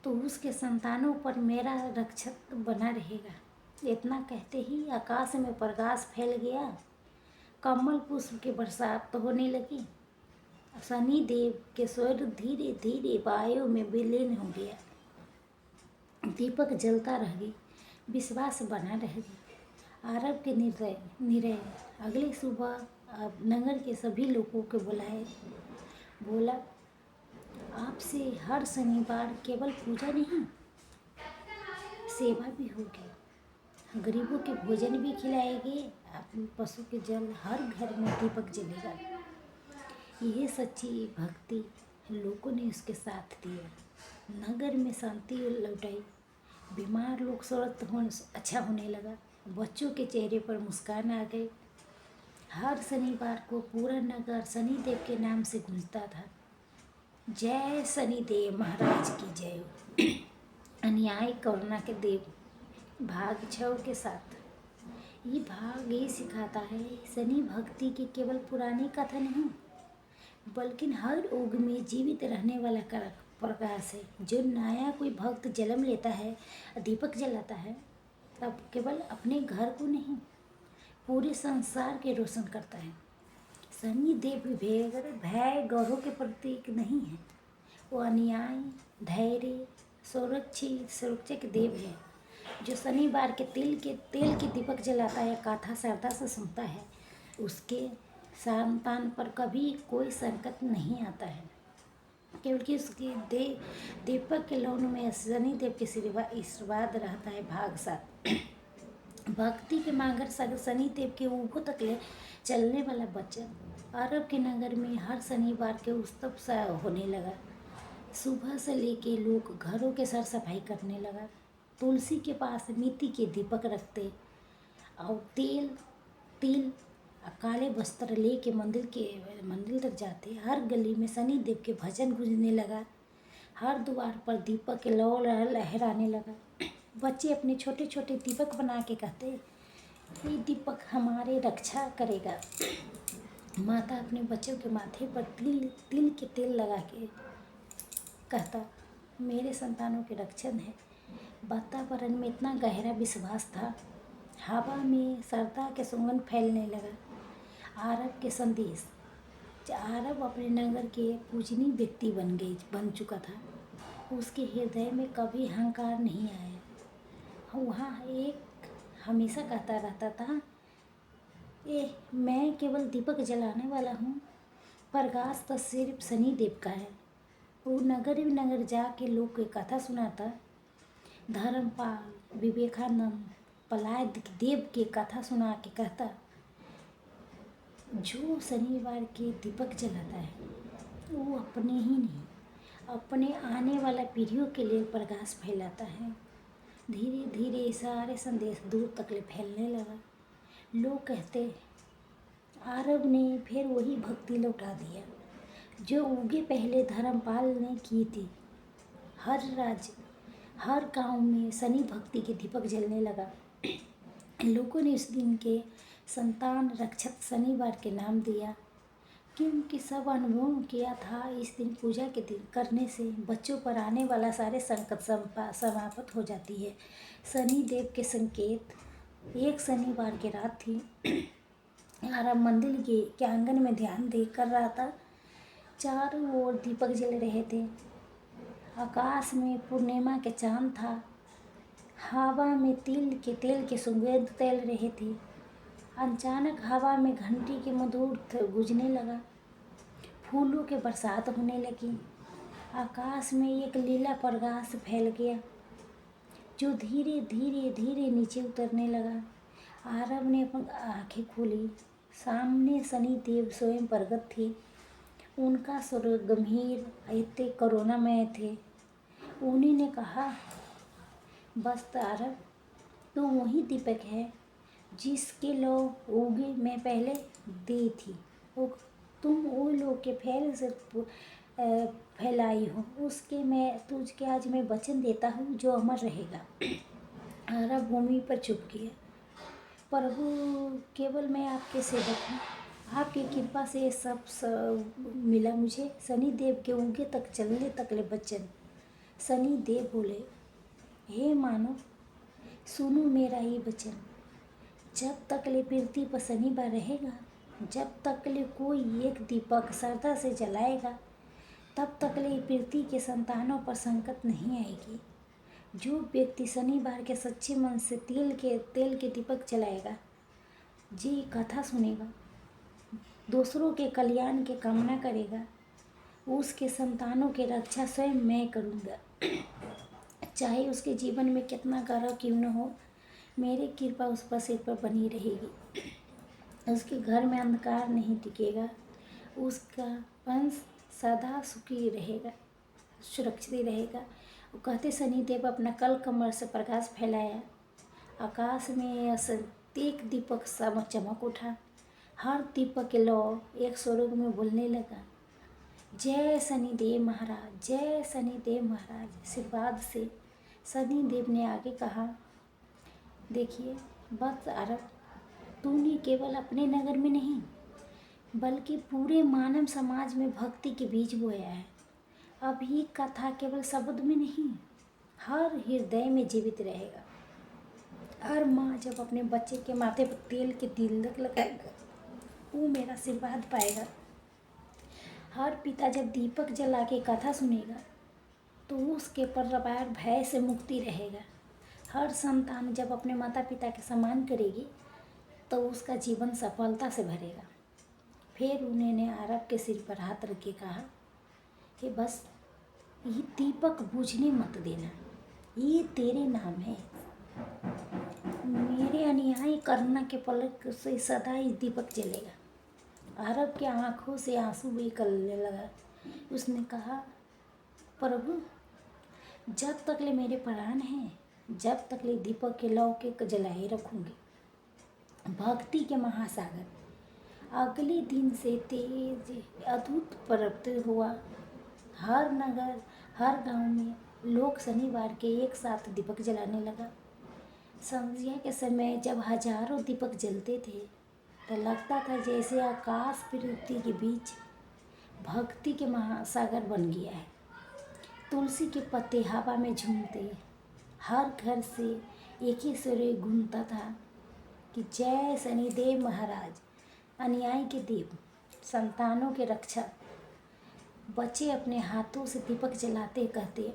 तो उसके संतानों पर मेरा रक्षक बना रहेगा। इतना कहते ही आकाश में प्रकाश फैल गया। कमल पुष्प की बरसात तो होने लगी। शनिदेव के स्वर धीरे धीरे वायु में विलीन हो गया। दीपक जलता रह गई, विश्वास बना रह गया। आरब के निर्णय अगले सुबह नगर के सभी लोगों को बुलाए। बोला, आपसे हर शनिवार केवल पूजा नहीं, सेवा भी होगी। गरीबों के भोजन भी खिलाएंगे, अपने पशु के जल, हर घर में दीपक जलेगा। यह सच्ची भक्ति लोगों ने उसके साथ दिया। नगर में शांति लौटाई। बीमार लोग स्वस्थ अच्छा होने लगा। बच्चों के चेहरे पर मुस्कान आ गई। हर शनिवार को पूरा नगर शनिदेव के नाम से गूंजता था। जय शनिदेव महाराज की जय हो। अन्याय करुणा के देव, भाग छव के साथ। ये भाग ये सिखाता है, शनि भक्ति की केवल पुरानी कथा नहीं, बल्कि हर युग में जीवित रहने वाला प्रकाश है। जो नया कोई भक्त जन्म लेता है, दीपक जलाता है, तब केवल अपने घर को नहीं, पूरे संसार के रोशन करता है। शनिदेव भय गौरव के प्रतीक नहीं है। वो अन्याय, धैर्य सुरक्षक देव है, जो शनिवार के तेल के दीपक जलाता है, कथा श्रद्धा से सुनता है, उसके संतान पर कभी कोई संकट नहीं आता है, क्योंकि उसके दीपक के लौन में शनि देव के आशीर्वाद रहता है भाग साथ। भक्ति के मांगर शनि देव के ऊपर तक ले चलने वाला वचन अरब के नगर में हर शनिवार के उत्सव सा होने लगा। सुबह से लेके लोग घरों के सर सफाई करने लगा, तुलसी के पास मिट्टी के दीपक रखते और तिल और काले वस्त्र लेके मंदिर तक जाते। हर गली में शनि देव के भजन गूंजने लगा, हर द्वार पर दीपक के लौ लहराने लगा। बच्चे अपने छोटे छोटे दीपक बना के कहते, ये दीपक हमारे रक्षा करेगा। माता अपने बच्चों के माथे पर तिल के तेल लगा के कहता, मेरे संतानों के रक्षण है। वातावरण में इतना गहरा विश्वास था, हवा में श्रद्धा के सुगंध फैलने लगा। अरब के संदेश, अरब अपने नगर के पूजनीय व्यक्ति बन चुका था। उसके हृदय में कभी अहंकार नहीं आया। वहाँ एक हमेशा कहता रहता था, मैं केवल दीपक जलाने वाला हूँ, प्रकाश तो सिर्फ शनि देव का है। वो नगर जाके लोग की कथा सुनाता। धर्मपाल, विवेकानंद, पलायद देव की कथा सुना के कहता, जो शनिवार के दीपक जलाता है वो अपने ही नहीं, अपने आने वाला पीढ़ियों के लिए प्रकाश फैलाता है। धीरे धीरे सारे संदेश दूर तक ले फैलने लगा। लोग कहते, अरब ने फिर वही भक्ति लौटा दिया जो उगे पहले धर्मपाल ने की थी। हर गांव में शनि भक्ति के दीपक जलने लगा। लोगों ने इस दिन के संतान रक्षक शनिवार के नाम दिया, क्योंकि सब अनुभव किया था इस दिन पूजा के दिन करने से बच्चों पर आने वाला सारे संकट समाप्त हो जाती है। शनि देव के संकेत। एक शनिवार की रात थी। आराम मंदिर के आंगन में ध्यान दे कर रहा था। चारों ओर दीपक जल रहे थे। आकाश में पूर्णिमा के चांद था। हवा में तेल के सुगंध तैल रहे थे। अचानक हवा में घंटी के मधुर गूंजने लगा। फूलों के बरसात होने लगी। आकाश में एक लीला प्रकाश फैल गया जो धीरे धीरे धीरे नीचे उतरने लगा। आरब ने अपनी आंखें खोली। सामने शनि देव स्वयं प्रकट थे। उनका स्वर गंभीर इतने करुणामय थे। उन्होंने कहा, बस आरब, तो वही दीपक है जिसके लो उगे मैं पहले दी थी। तुम वो लोग के फैल से फैलाई हो, उसके मैं तुझके आज मैं वचन देता हूँ जो अमर रहेगा। अरब भूमि पर चुप गया। प्रभु, केवल मैं आपके सेवक हूँ। आपकी कृपा से सब मिला मुझे। शनि देव के उगे तक चलने तक ले वचन। शनि देव बोले, हे मानव, सुनो मेरा ये वचन। जब तक ले पृथ्वी पर शनिवार रहेगा, जब तक ले कोई एक दीपक श्रद्धा से जलाएगा, तब तक ले पृथ्वी के संतानों पर संकट नहीं आएगी। जो व्यक्ति शनिवार के सच्चे मन से तेल के दीपक जलाएगा, जी कथा सुनेगा, दूसरों के कल्याण की कामना करेगा, उसके संतानों की रक्षा स्वयं मैं करूँगा। चाहे उसके जीवन में कितना गर्व क्यों न हो, मेरी कृपा उस पर सिर पर बनी रहेगी। उसके घर में अंधकार नहीं टिकेगा। उसका वंश सदा सुखी रहेगा, सुरक्षित रहेगा। वो कहते, शनिदेव अपना कल कमर से प्रकाश फैलाया। आकाश में एक दीपक सा चमक उठा। हर दीपक के लौ एक स्वरूप में बोलने लगा, जय शनिदेव महाराज, जय शनिदेव महाराज। आशीर्वाद से शनिदेव ने आगे कहा, देखिए बस आरब, तूने केवल अपने नगर में नहीं बल्कि पूरे मानव समाज में भक्ति के बीज बोया है। अब ये कथा केवल शब्द में नहीं, हर हृदय में जीवित रहेगा। हर माँ जब अपने बच्चे के माथे पर तेल के तिलक लगाएगा, वो मेरा आशीर्वाद पाएगा। हर पिता जब दीपक जला के कथा सुनेगा, तो उसके परिवार भय से मुक्ति रहेगा। हर संतान जब अपने माता पिता के सम्मान करेगी तो उसका जीवन सफलता से भरेगा। फिर उन्होंने आरव के सिर पर हाथ रख के कहा कि बस ये दीपक बुझने मत देना, ये तेरे नाम है। मेरे अनुयायी करुणा के पलक से सदा ही दीपक जलेगा। आरव की आंखों से आंसू निकलने लगा। उसने कहा, प्रभु, जब तक ले मेरे प्राण हैं, जब तक ले दीपक के लौ के जलाए रखूंगी। भक्ति के महासागर अगले दिन से तेज अद्भुत प्रकट हुआ। हर नगर, हर गांव में लोग शनिवार के एक साथ दीपक जलाने लगा। संध्या के समय जब हजारों दीपक जलते थे तो लगता था जैसे आकाश पृथ्वी के बीच भक्ति के महासागर बन गया है। तुलसी के पत्ते हवा में झूमते, हर घर से एक ही स्वर गूंजता था कि जय शनिदेव महाराज, अनुयायी के देव, संतानों के रक्षक। बच्चे अपने हाथों से दीपक जलाते कहते,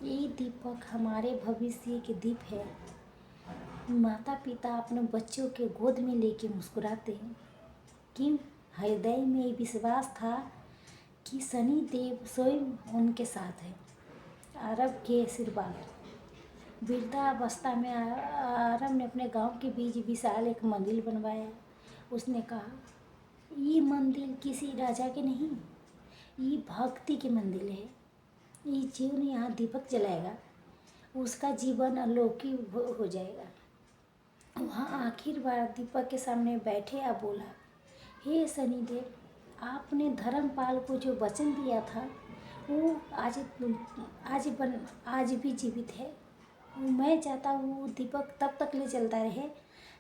ये दीपक हमारे भविष्य के दीप है। माता पिता अपने बच्चों के गोद में लेके मुस्कुराते हैं कि हृदय में विश्वास था कि शनि देव स्वयं उनके साथ है। आरव के आशीर्वाद। वृद्धावस्था में आरव ने अपने गांव के बीच विशाल एक मंदिर बनवाया। उसने कहा, ये मंदिर किसी राजा के नहीं, ये भक्ति के मंदिर है। ये जीवन यहाँ दीपक जलाएगा, उसका जीवन अलौकिक हो जाएगा। वहाँ आखिर बार दीपक के सामने बैठे आ बोला, हे शनिदेव, आपने धर्मपाल को जो वचन दिया था वो आज भी जीवित है। मैं चाहता हूँ वो दीपक तब तक ले जलता रहे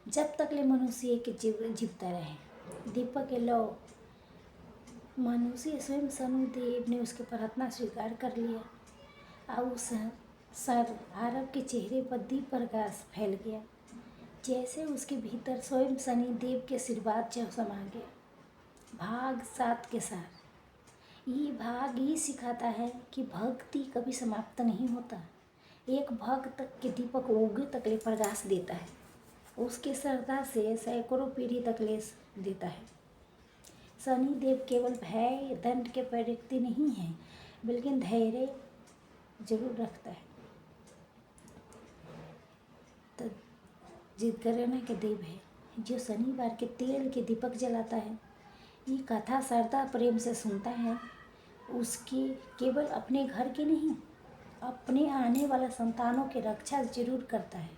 जब तक ले मनुष्य के जीवता रहे। दीपक के लो मनुष्य स्वयं शनिदेव ने उसकी प्रार्थना स्वीकार कर लिया और उस सर आरव के चेहरे पर दीप प्रकाश फैल गया, जैसे उसके भीतर स्वयं शनिदेव के आशीर्वाद समा गया। भाग 7 के सार। ये भाग ये सिखाता है कि भक्ति कभी समाप्त नहीं होता। एक भक्त के दीपक उगे तक ले प्रकाश देता है, उसके श्रद्धा से सैकड़ों पीढ़ी तक ले देता है। शनिदेव केवल भय दंड के प्रतीक नहीं है, बल्कि धैर्य जरूर रखता है। तो जितकरना के देव है जो शनिवार के तेल के दीपक जलाता है, ये कथा श्रद्धा प्रेम से सुनता है, उसकी केवल अपने घर के नहीं, अपने आने वाला संतानों की रक्षा जरूर करता है।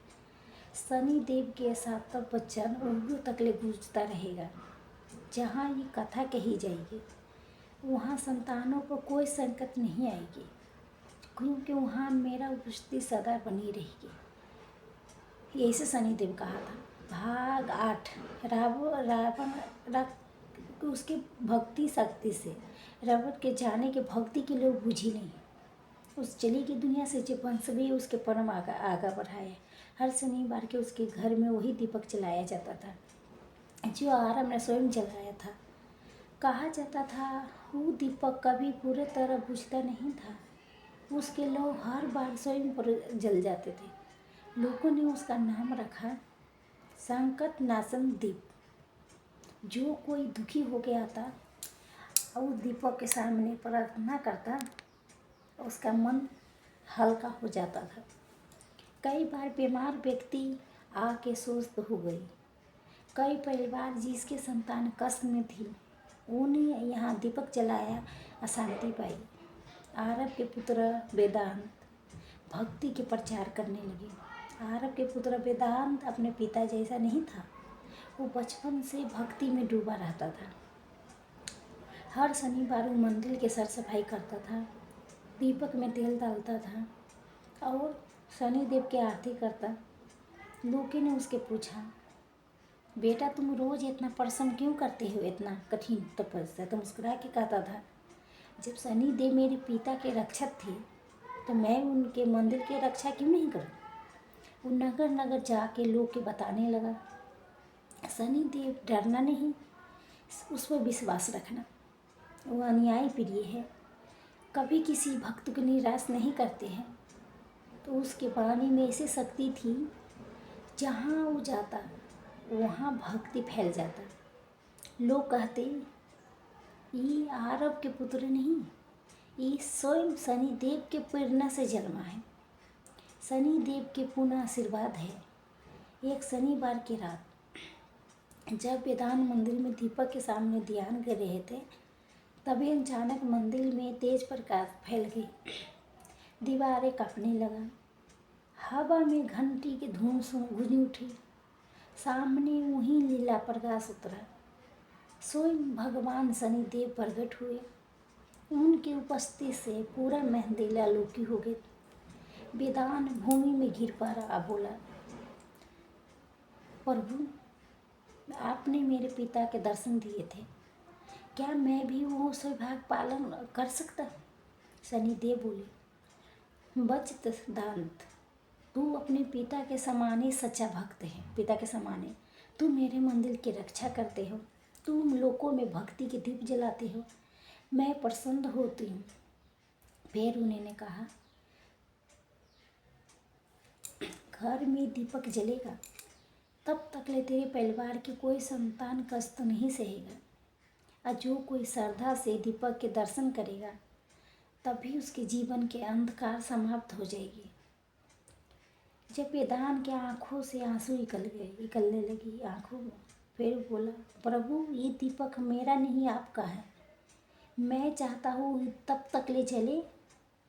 शनिदेव के साथ वचन उर्दू तक ले गूंजता रहेगा। जहाँ ये कथा कही जाएगी वहाँ संतानों को कोई संकट नहीं आएगी, क्योंकि वहाँ मेरा उपस्थिति सदा बनी रहेगी। ऐसे शनिदेव कहा था। भाग 8। रावण उसके भक्ति शक्ति से रावण के जाने के भक्ति के लोग बुझी नहीं। उस चली की दुनिया से जो वंश भी उसके परम आगा बढ़ाए। हर शनिवार के उसके घर में वही दीपक जलाया जाता था जो आरव ने स्वयं जलाया था। कहा जाता था वो दीपक कभी पूरे तरह बुझता नहीं था, उसके लोग हर बार स्वयं पर जल जाते थे। लोगों ने उसका नाम रखा संकट नाशन दीप। जो कोई दुखी हो गया था और दीपक के सामने प्रार्थना करता, उसका मन हल्का हो जाता था। कई बार बीमार व्यक्ति आके स्वस्थ हो गई। कई परिवार जिसके संतान कष्ट में थी, उन्हें यहाँ दीपक जलाया अशांति पाई। आरव के पुत्र वेदांत भक्ति के प्रचार करने लगे। आरव के पुत्र वेदांत अपने पिता जैसा नहीं था, वो बचपन से भक्ति में डूबा रहता था। हर शनिवार वो मंदिर की सर सफाई करता था, दीपक में तेल डालता था और शनिदेव की आरती करता। लोगों ने उसके पूछा, बेटा तुम रोज इतना परिश्रम क्यों करते हो, इतना कठिन तपस्या? तो मुस्कुरा के कहता था, जब शनिदेव मेरे पिता के रक्षक थे तो मैं उनके मंदिर की रक्षा क्यों नहीं करूं? वो नगर नगर जाके लोग के बताने लगा, शनिदेव डरना नहीं, उस पर विश्वास रखना, वो अनुयायी प्रिय है। कभी किसी भक्त को निराश नहीं करते हैं। तो उसके वाणी में ऐसी शक्ति थी, जहाँ वो जाता वहाँ भक्ति फैल जाता। लोग कहते ये आरब के पुत्र नहीं, ये स्वयं शनिदेव के प्रेरणा से जन्मा है। शनिदेव के पूर्ण आशीर्वाद है। एक शनिवार की रात जब वेदांत मंदिर में दीपक के सामने ध्यान कर रहे थे, तभी अचानक मंदिर में तेज प्रकाश फैल गई। दीवारें कांपने लगा, हवा में घंटी की धूम गूंज उठी। सामने वहीं लीला प्रकाश उतरा। स्वयं भगवान शनिदेव प्रकट हुए। उनकी उपस्थिति से पूरा महल आलोकी हो गया। वेदांत भूमि में गिर पड़ा, बोला, प्रभु, आपने मेरे पिता के दर्शन दिए थे, क्या मैं भी वो सौभाग्य पालन कर सकता? शनिदेव बोले, बच दांत, तू अपने पिता के समान ही सच्चा भक्त है। पिता के समान है। तू मेरे मंदिर की रक्षा करते हो, तुम लोगों में भक्ति के दीप जलाते हो, मैं प्रसन्न होती हूँ। फिर उन्होंने कहा, घर में दीपक जलेगा तब तक ले तेरे परिवार की कोई संतान कष्ट नहीं सहेगा, और जो कोई श्रद्धा से दीपक के दर्शन करेगा तभी उसके जीवन के अंधकार समाप्त हो जाएगी। जब वेदांत के आँखों से आंसू निकलने लगी आँखों में, फिर बोला, प्रभु, ये दीपक मेरा नहीं आपका है। मैं चाहता हूँ तब तक ले जले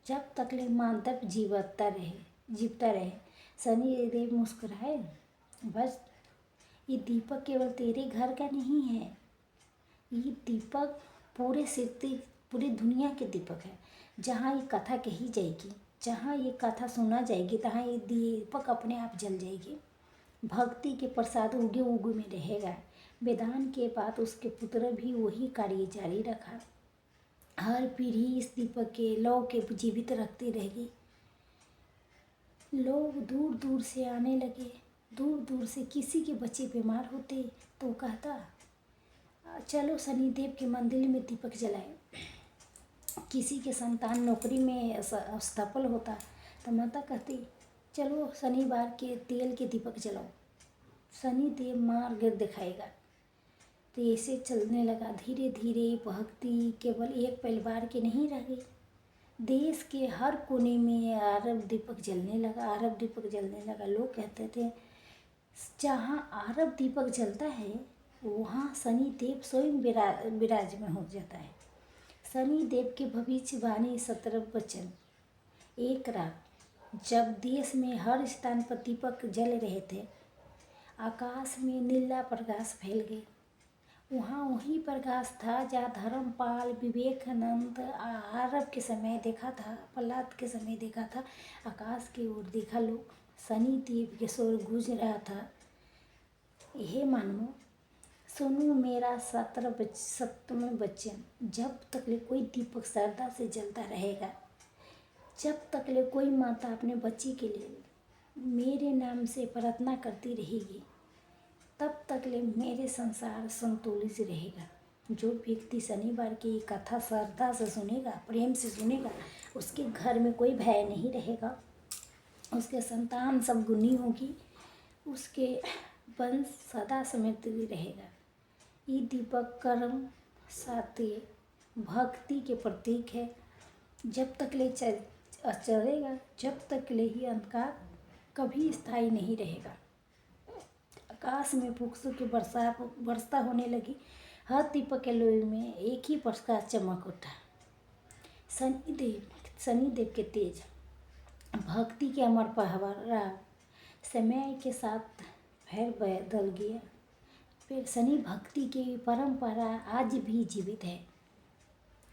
जब तक ले माधव जीवता रहे। शनिदेव मुस्कुराए, बस ये दीपक केवल तेरे घर का नहीं है, ये दीपक पूरे दुनिया के दीपक है। जहाँ ये कथा कही जाएगी, जहाँ ये कथा सुना जाएगी, तहाँ ये दीपक अपने आप जल जाएगी। भक्ति के प्रसाद उगे उगे में रहेगा। वेदांत के बाद उसके पुत्र भी वही कार्य जारी रखा। हर पीढ़ी इस दीपक के लौ के जीवित रखती रहेगी। लोग दूर दूर से आने लगे। दूर दूर से किसी के बच्चे बीमार होते तो कहता, चलो शनिदेव के मंदिर में दीपक जलाए। किसी के संतान नौकरी में असफल होता तो माता कहती, चलो शनिवार के तेल के दीपक जलाओ, शनिदेव मार्ग दिखाएगा। तो ऐसे चलने लगा। धीरे धीरे भक्ति केवल एक परिवार की नहीं रह गई, देश के हर कोने में आरब दीपक जलने लगा। लोग कहते थे, जहाँ आरब दीपक जलता है वहाँ शनिदेव स्वयं विराजमान हो जाता है। शनिदेव के भविष्यवाणी 17 वचन। एक रात जब देश में हर स्थान पर दीपक जल रहे थे, आकाश में नीला प्रकाश फैल गए। वहाँ वही प्रकाश था जहाँ धर्मपाल विवेकानंद आरब के समय देखा था, प्रहलाद के समय देखा था। आकाश की ओर देखा लोग, शनिदेव के स्वर गूंज रहा था, हे मानो सुनो मेरा 17वें वचन, जब तक ले कोई दीपक श्रद्धा से जलता रहेगा, जब तक ले कोई माता अपने बच्ची के लिए मेरे नाम से प्रार्थना करती रहेगी, तब तक ले मेरे संसार संतुलित रहेगा। जो व्यक्ति शनिवार की कथा श्रद्धा से सुनेगा, प्रेम से सुनेगा, उसके घर में कोई भय नहीं रहेगा, उसके संतान सब गुनी होगी, उसके वंश सदा समृद्धि रहेगा। ये दीपक कर्म सात्य भक्ति के प्रतीक है। जब तक ले चलेगा, जब तक ले ही अंधकार कभी स्थायी नहीं रहेगा। आकाश में पुष्पों की वर्षा होने लगी। हर दीपक के लोई में एक ही प्रकाश चमक उठा। शनिदेव के तेज भक्ति के अमर पहरा समय के साथ फिर बदल गया। फिर शनि भक्ति की परंपरा आज भी जीवित है।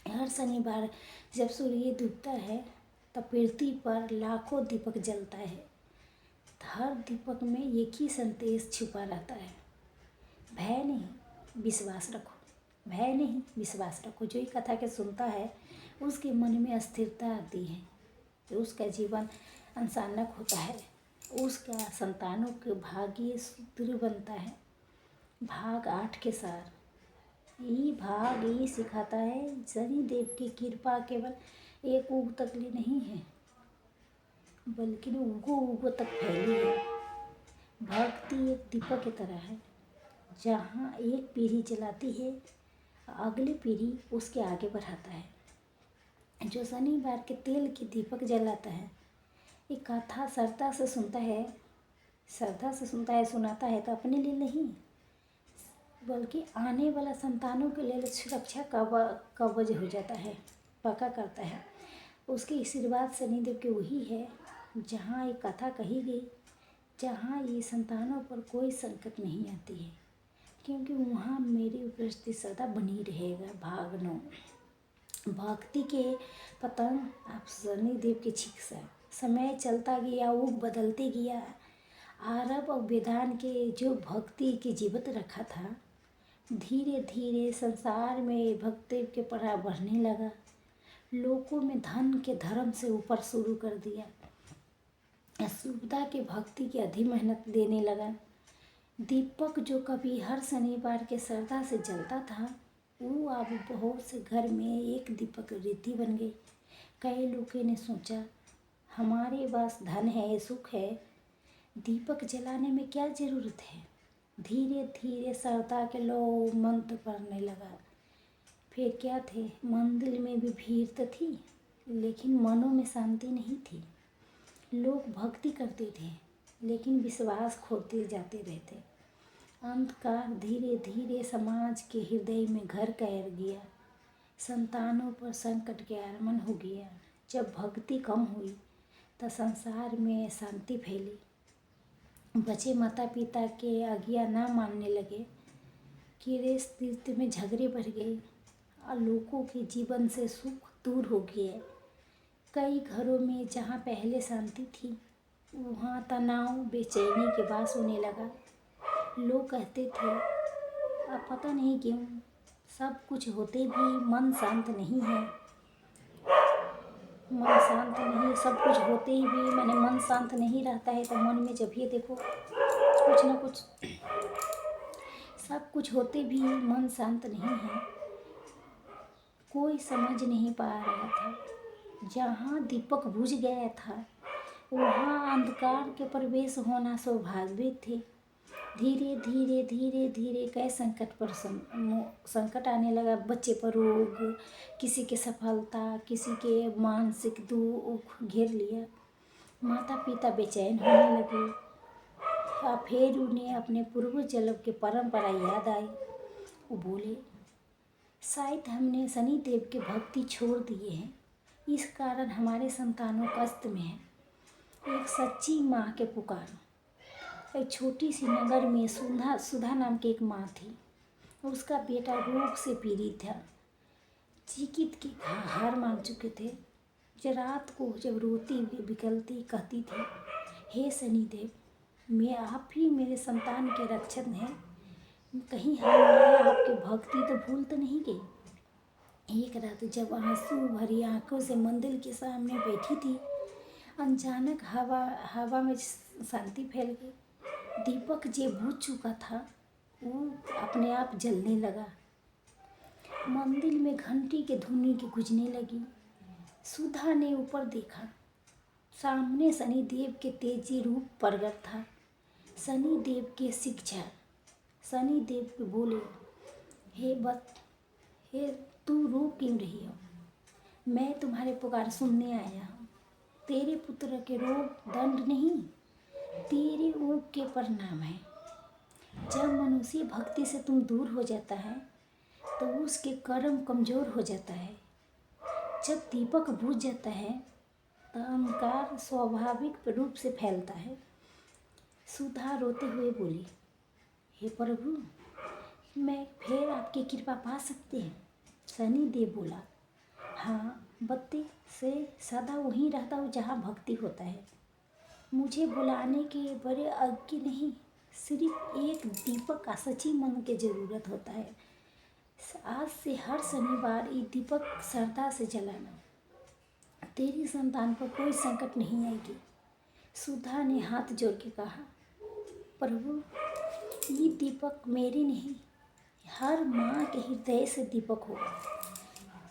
हर शनिवार जब सूर्य डूबता है तब पृथ्वी पर लाखों दीपक जलता है। हर दीपक में एक ही संदेश छुपा रहता है, भय नहीं विश्वास रखो। भय नहीं विश्वास रखो। जो ये कथा के सुनता है उसके मन में स्थिरता आती है, तो उसका जीवन अचानक होता है, उसका संतानों के भाग्य सुदृढ़ बनता है। भाग 8 के सार ये भाग ये सिखाता है, शनिदेव की कृपा केवल एक ऊग तकली नहीं है, बल्कि ऊगो ऊगो तक फैली है। भक्ति एक दीपक की तरह है, जहाँ एक पीढ़ी जलाती है, अगली पीढ़ी उसके आगे बढ़ाता है। जो शनिवार के तेल की दीपक जलाता है, ये कथा श्रद्धा से सुनता है, सुनाता है तो अपने लिए नहीं, बल्कि आने वाला संतानों के लिए सुरक्षा कवच हो जाता है, पक्का करता है। उसके आशीर्वाद शनिदेव के वही है जहाँ ये कथा कही गई, जहाँ ये संतानों पर कोई संकट नहीं आती है, क्योंकि वहाँ मेरी उपस्थिति सदा बनी रहेगा। भागनो भक्ति के पतंग आप शनिदेव के छिक से समय चलता गया, ऊग बदलते गया। आरब और वेदांत के जो भक्ति के जीवित रखा था, धीरे धीरे संसार में भक्ति के पड़ा बढ़ने लगा। लोगों में धन के धर्म से ऊपर शुरू कर दिया, सुविधा के भक्ति की अधिक मेहनत देने लगा। दीपक जो कभी हर शनिवार के श्रद्धा से जलता था, वो अब बहुत से घर में एक दीपक रीति बन गई। कई लोगों ने सोचा, हमारे पास धन है, सुख है, दीपक जलाने में क्या ज़रूरत है। धीरे धीरे श्रद्धा के लोग मंत्र पढ़ने लगा। फिर क्या थे, मंदिर में भी भीड़ तो थी, लेकिन मनों में शांति नहीं थी। लोग भक्ति करते थे, लेकिन विश्वास खोते जाते रहते। अंधकार धीरे धीरे समाज के हृदय में घर कर गया। संतानों पर संकट के आगमन हो गया। जब भक्ति कम हुई तो संसार में शांति फैली। बच्चे माता पिता के आज्ञा ना मानने लगे, रिश्ते में झगड़े बढ़ गए और लोगों के जीवन से सुख दूर हो गया। कई घरों में जहाँ पहले शांति थी, वहाँ तनाव बेचैनी के बास होने लगा। लोग कहते थे, अब पता नहीं क्यों सब कुछ होते भी मन शांत नहीं है। मन शांत नहीं, सब कुछ होते ही भी मैंने मन शांत नहीं रहता है। तो मन में जब ये देखो कुछ ना कुछ, सब कुछ होते भी मन शांत नहीं है। कोई समझ नहीं पा रहा था। जहाँ दीपक बुझ गया था, वहाँ अंधकार के प्रवेश होना स्वाभाविक थे। धीरे धीरे धीरे धीरे कई संकट पर संकट आने लगा। बच्चे पर रोग, किसी की सफलता, किसी के मानसिक दुख घेर लिया। माता पिता बेचैन होने लगे। फिर उन्हें अपने पूर्वज जन्म की परंपरा याद आई। वो बोले, शायद हमने शनिदेव की भक्ति छोड़ दिए हैं, इस कारण हमारे संतानों कष्ट में है। एक सच्ची माँ के पुकार। एक छोटी सी नगर में सुधा नाम की एक माँ थी। उसका बेटा रोग से पीड़ित था। चिकित के हार मान चुके थे। रात को जब रोती बिकलती कहती थी, हे शनिदेव, मैं आप ही मेरे संतान के रक्षक हैं, कहीं हमने आपकी भक्ति तो भूल तो नहीं गई। एक रात जब आंसू भरी आंखों से मंदिर के सामने बैठी थी, अचानक हवा में शांति फैल गई। दीपक जो बुझ चुका था, वो अपने आप जलने लगा। मंदिर में घंटी के धुनी की गुजने लगी। सुधा ने ऊपर देखा, सामने शनिदेव के तेजी रूप प्रकट था। शनिदेव की शिक्षा। शनिदेव को बोले, हे तू रो क्यों रही हो? मैं तुम्हारे पुकार सुनने आया हूँ। तेरे पुत्र के रोग दंड नहीं, तेरे ऊग के परिणाम है। जब मनुष्य भक्ति से तुम दूर हो जाता है तो उसके कर्म कमज़ोर हो जाता है। जब दीपक बुझ जाता है तो अंधकार स्वाभाविक रूप से फैलता है। सुधा रोते हुए बोली, हे प्रभु, मैं फिर आपकी कृपा पा सकते हैं? शनिदेव बोला, हाँ, बत्ती से सदा वहीं रहता हूँ जहाँ भक्ति होता है। मुझे बुलाने के बड़े अज्ञ नहीं, सिर्फ एक दीपक का सच्ची मन की ज़रूरत होता है। आज से हर शनिवार ये दीपक श्रद्धा से जलाना, तेरी संतान पर कोई संकट नहीं आएगी। सुधा ने हाथ जोड़ के कहा, प्रभु, ये दीपक मेरे नहीं, हर माँ के हृदय से दीपक होगा,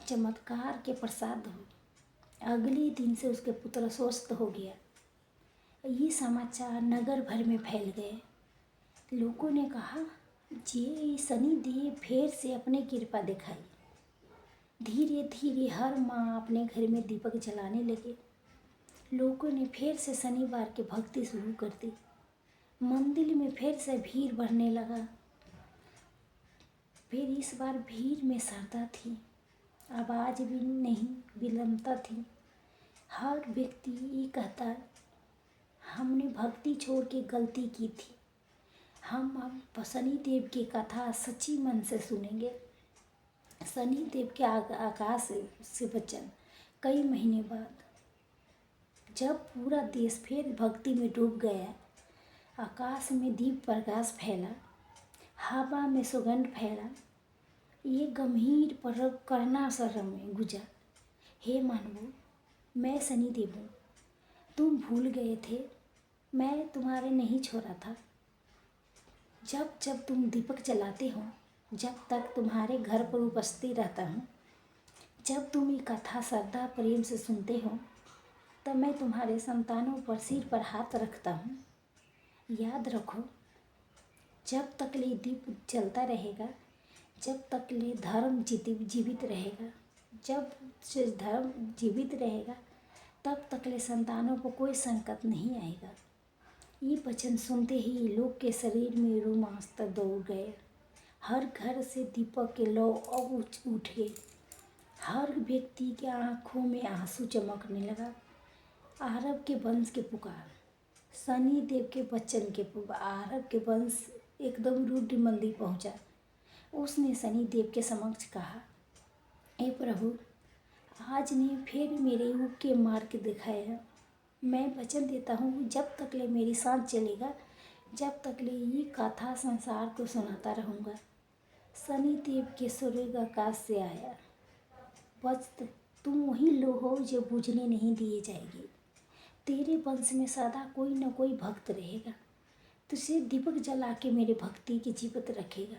चमत्कार के प्रसाद हो। अगले दिन से उसके पुत्र स्वस्थ हो गया। ये समाचार नगर भर में फैल गए। लोगों ने कहा, ये शनि देव फिर से अपनी कृपा दिखाई। धीरे धीरे हर माँ अपने घर में दीपक जलाने लगे। लोगों ने फिर से शनिवार की भक्ति शुरू कर दी। मंदिर में फिर से भीड़ बढ़ने लगा। फिर इस बार भीड़ में श्रद्धा थी, आवाज़ भी नहीं, विनम्रता थी। हर व्यक्ति ये कहता है, हमने भक्ति छोड़ के गलती की थी। हम अब शनि देव की कथा सच्ची मन से सुनेंगे। शनि देव के आकाश से वचन। कई महीने बाद जब पूरा देश फिर भक्ति में डूब गया, आकाश में दीप प्रकाश फैला, हवा में सुगंध फैला। ये गंभीर पर्व करुणाश्रम में गुजरा। हे मानवों, मैं शनि देव हूँ। तुम भूल गए थे, मैं तुम्हारे नहीं छोड़ा था। जब जब तुम दीपक जलाते हो, जब तक तुम्हारे घर पर उपस्थित रहता हूँ, जब तुम ये कथा श्रद्धा प्रेम से सुनते हो, तब मैं तुम्हारे संतानों पर सिर पर हाथ रखता हूँ। याद रखो, जब तक ये दीप जलता रहेगा, जब तक ये धर्म जीवित रहेगा, जब से धर्म जीवित रहेगा, तब तक ले संतानों को कोई संकट नहीं आएगा। ये वचन सुनते ही लोग के शरीर में रोमांच तक दौड़ गए। हर घर से दीपक के लौ अब उठ गए। हर व्यक्ति के आँखों में आंसू चमकने लगा। आरब के वंश के पुकार, शनि देव के वचन के आरब के वंश एकदम रुद्र मंदिर पहुंचा। उसने शनि देव के समक्ष कहा, हे प्रभु, आज ने फिर मेरे युग के मार्ग दिखाया। मैं वचन देता हूँ, जब तक ले मेरी सांस चलेगा, जब तक ले ये कथा संसार को सुनाता रहूँगा। शनि देव के स्वर्ग आकाश से आया वचन, तुम वही लो हो जो बुझने नहीं दिए जाएगी। तेरे वंश में सदा कोई न कोई भक्त रहेगा, तुझे दीपक जला के मेरे भक्ति की जीवित रखेगा।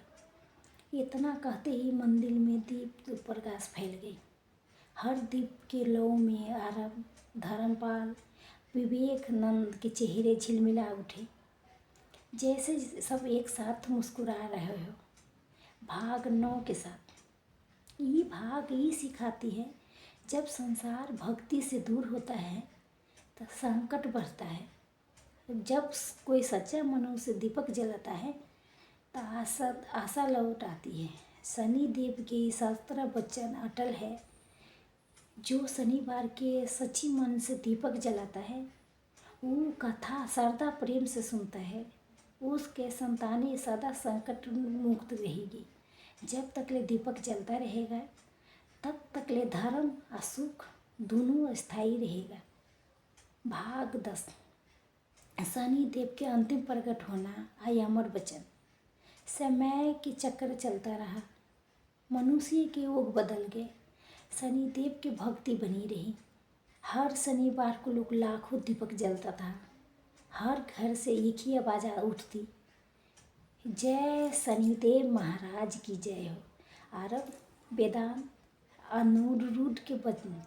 इतना कहते ही मंदिर में दीप प्रकाश फैल गई। हर दीप के लौ में आरब, धर्मपाल, विवेकानंद के चेहरे झिलमिला उठे, जैसे सब एक साथ मुस्कुरा रहे हो। भाग 9 के साथ ये भाग ये सिखाती है, जब संसार भक्ति से दूर होता है तो संकट बढ़ता है। जब कोई सच्चा मनुष्य दीपक जलाता है तो आशा लौट आती है। शनि देव के शास्त्र वचन अटल है। जो शनिवार के सच्ची मन से दीपक जलाता है, वो कथा श्रद्धा प्रेम से सुनता है, उसके संतानें सदा संकट मुक्त रहेगी। जब तक ले दीपक जलता रहेगा, तब तक ले धर्म और सुख दोनों स्थायी रहेगा। भाग 10, शनि देव के अंतिम प्रकट होना। आई अमर वचन। समय के चक्र चलता रहा, मनुष्य के योग बदल गए, शनि देव की भक्ति बनी रही। हर शनिवार को लोग लाखों दीपक जलता था। हर घर से एक ही आवाज़ उठती, जय शनिदेव महाराज की जय हो। अरब, वेदांत, अनुरुद्ध के वचन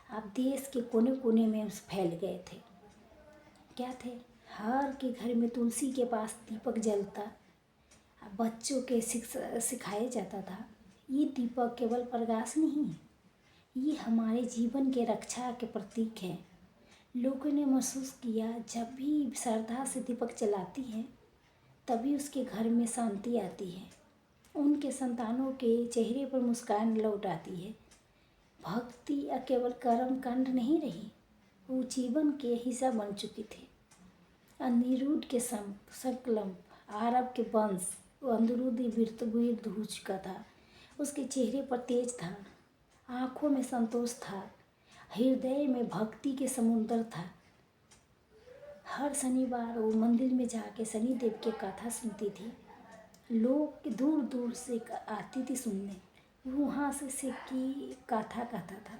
अब देश के कोने कोने में फैल गए थे। क्या थे? हर के घर में तुलसी के पास दीपक जलता, बच्चों के सिखाया जाता था। ये दीपक केवल प्रकाश नहीं, ये हमारे जीवन के रक्षा के प्रतीक है। लोगों ने महसूस किया, जब भी श्रद्धा से दीपक जलाती हैं, तभी उसके घर में शांति आती है, उनके संतानों के चेहरे पर मुस्कान लौट आती है। भक्ति केवल कर्म कांड नहीं रही, वो जीवन के हिस्सा बन चुकी थी। अनिरुद्ध के संकल्प, अरब के वंश, वो अंदरूनी विरुद्ध हो चुका था। उसके चेहरे पर तेज था, आँखों में संतोष था, हृदय में भक्ति के समुद्र था। हर शनिवार वो मंदिर में जाके शनि देव की कथा सुनती थी। लोग दूर दूर से आती थी सुनने, वहाँ से की कथा कहता था।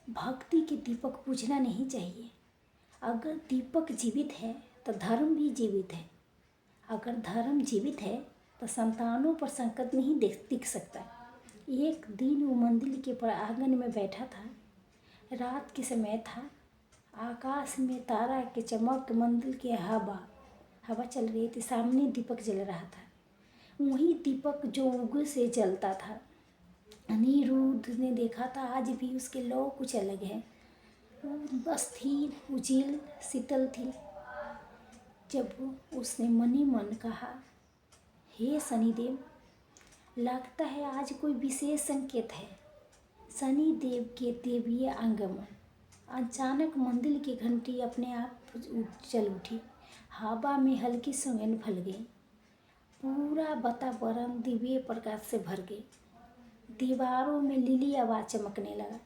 भक्ति के दीपक बुझना नहीं चाहिए। अगर दीपक जीवित है तो धर्म भी जीवित है। अगर धर्म जीवित है तो संतानों पर संकट नहीं दिख सकता। एक दिन वो मंदिर के आंगन में बैठा था। रात के समय था। आकाश में तारा के चमक, मंदिर के हवा चल रही थी। सामने दीपक जल रहा था। वही दीपक जो उग से जलता था। अनिरुद्ध ने देखा था आज भी उसके लौ कुछ अलग है। वो अस्थिर, उजील, शीतल थी। जब उसने मनी मन कहा, हे शनिदेव, लगता है आज कोई विशेष संकेत है। शनिदेव के देवीय आगमन। अचानक मंदिर की घंटी अपने आप चल उठी। हवा में हल्की सुगंध फैल गई। पूरा वातावरण दिव्य प्रकाश से भर गई। दीवारों में नीली आवाज़ चमकने लगा।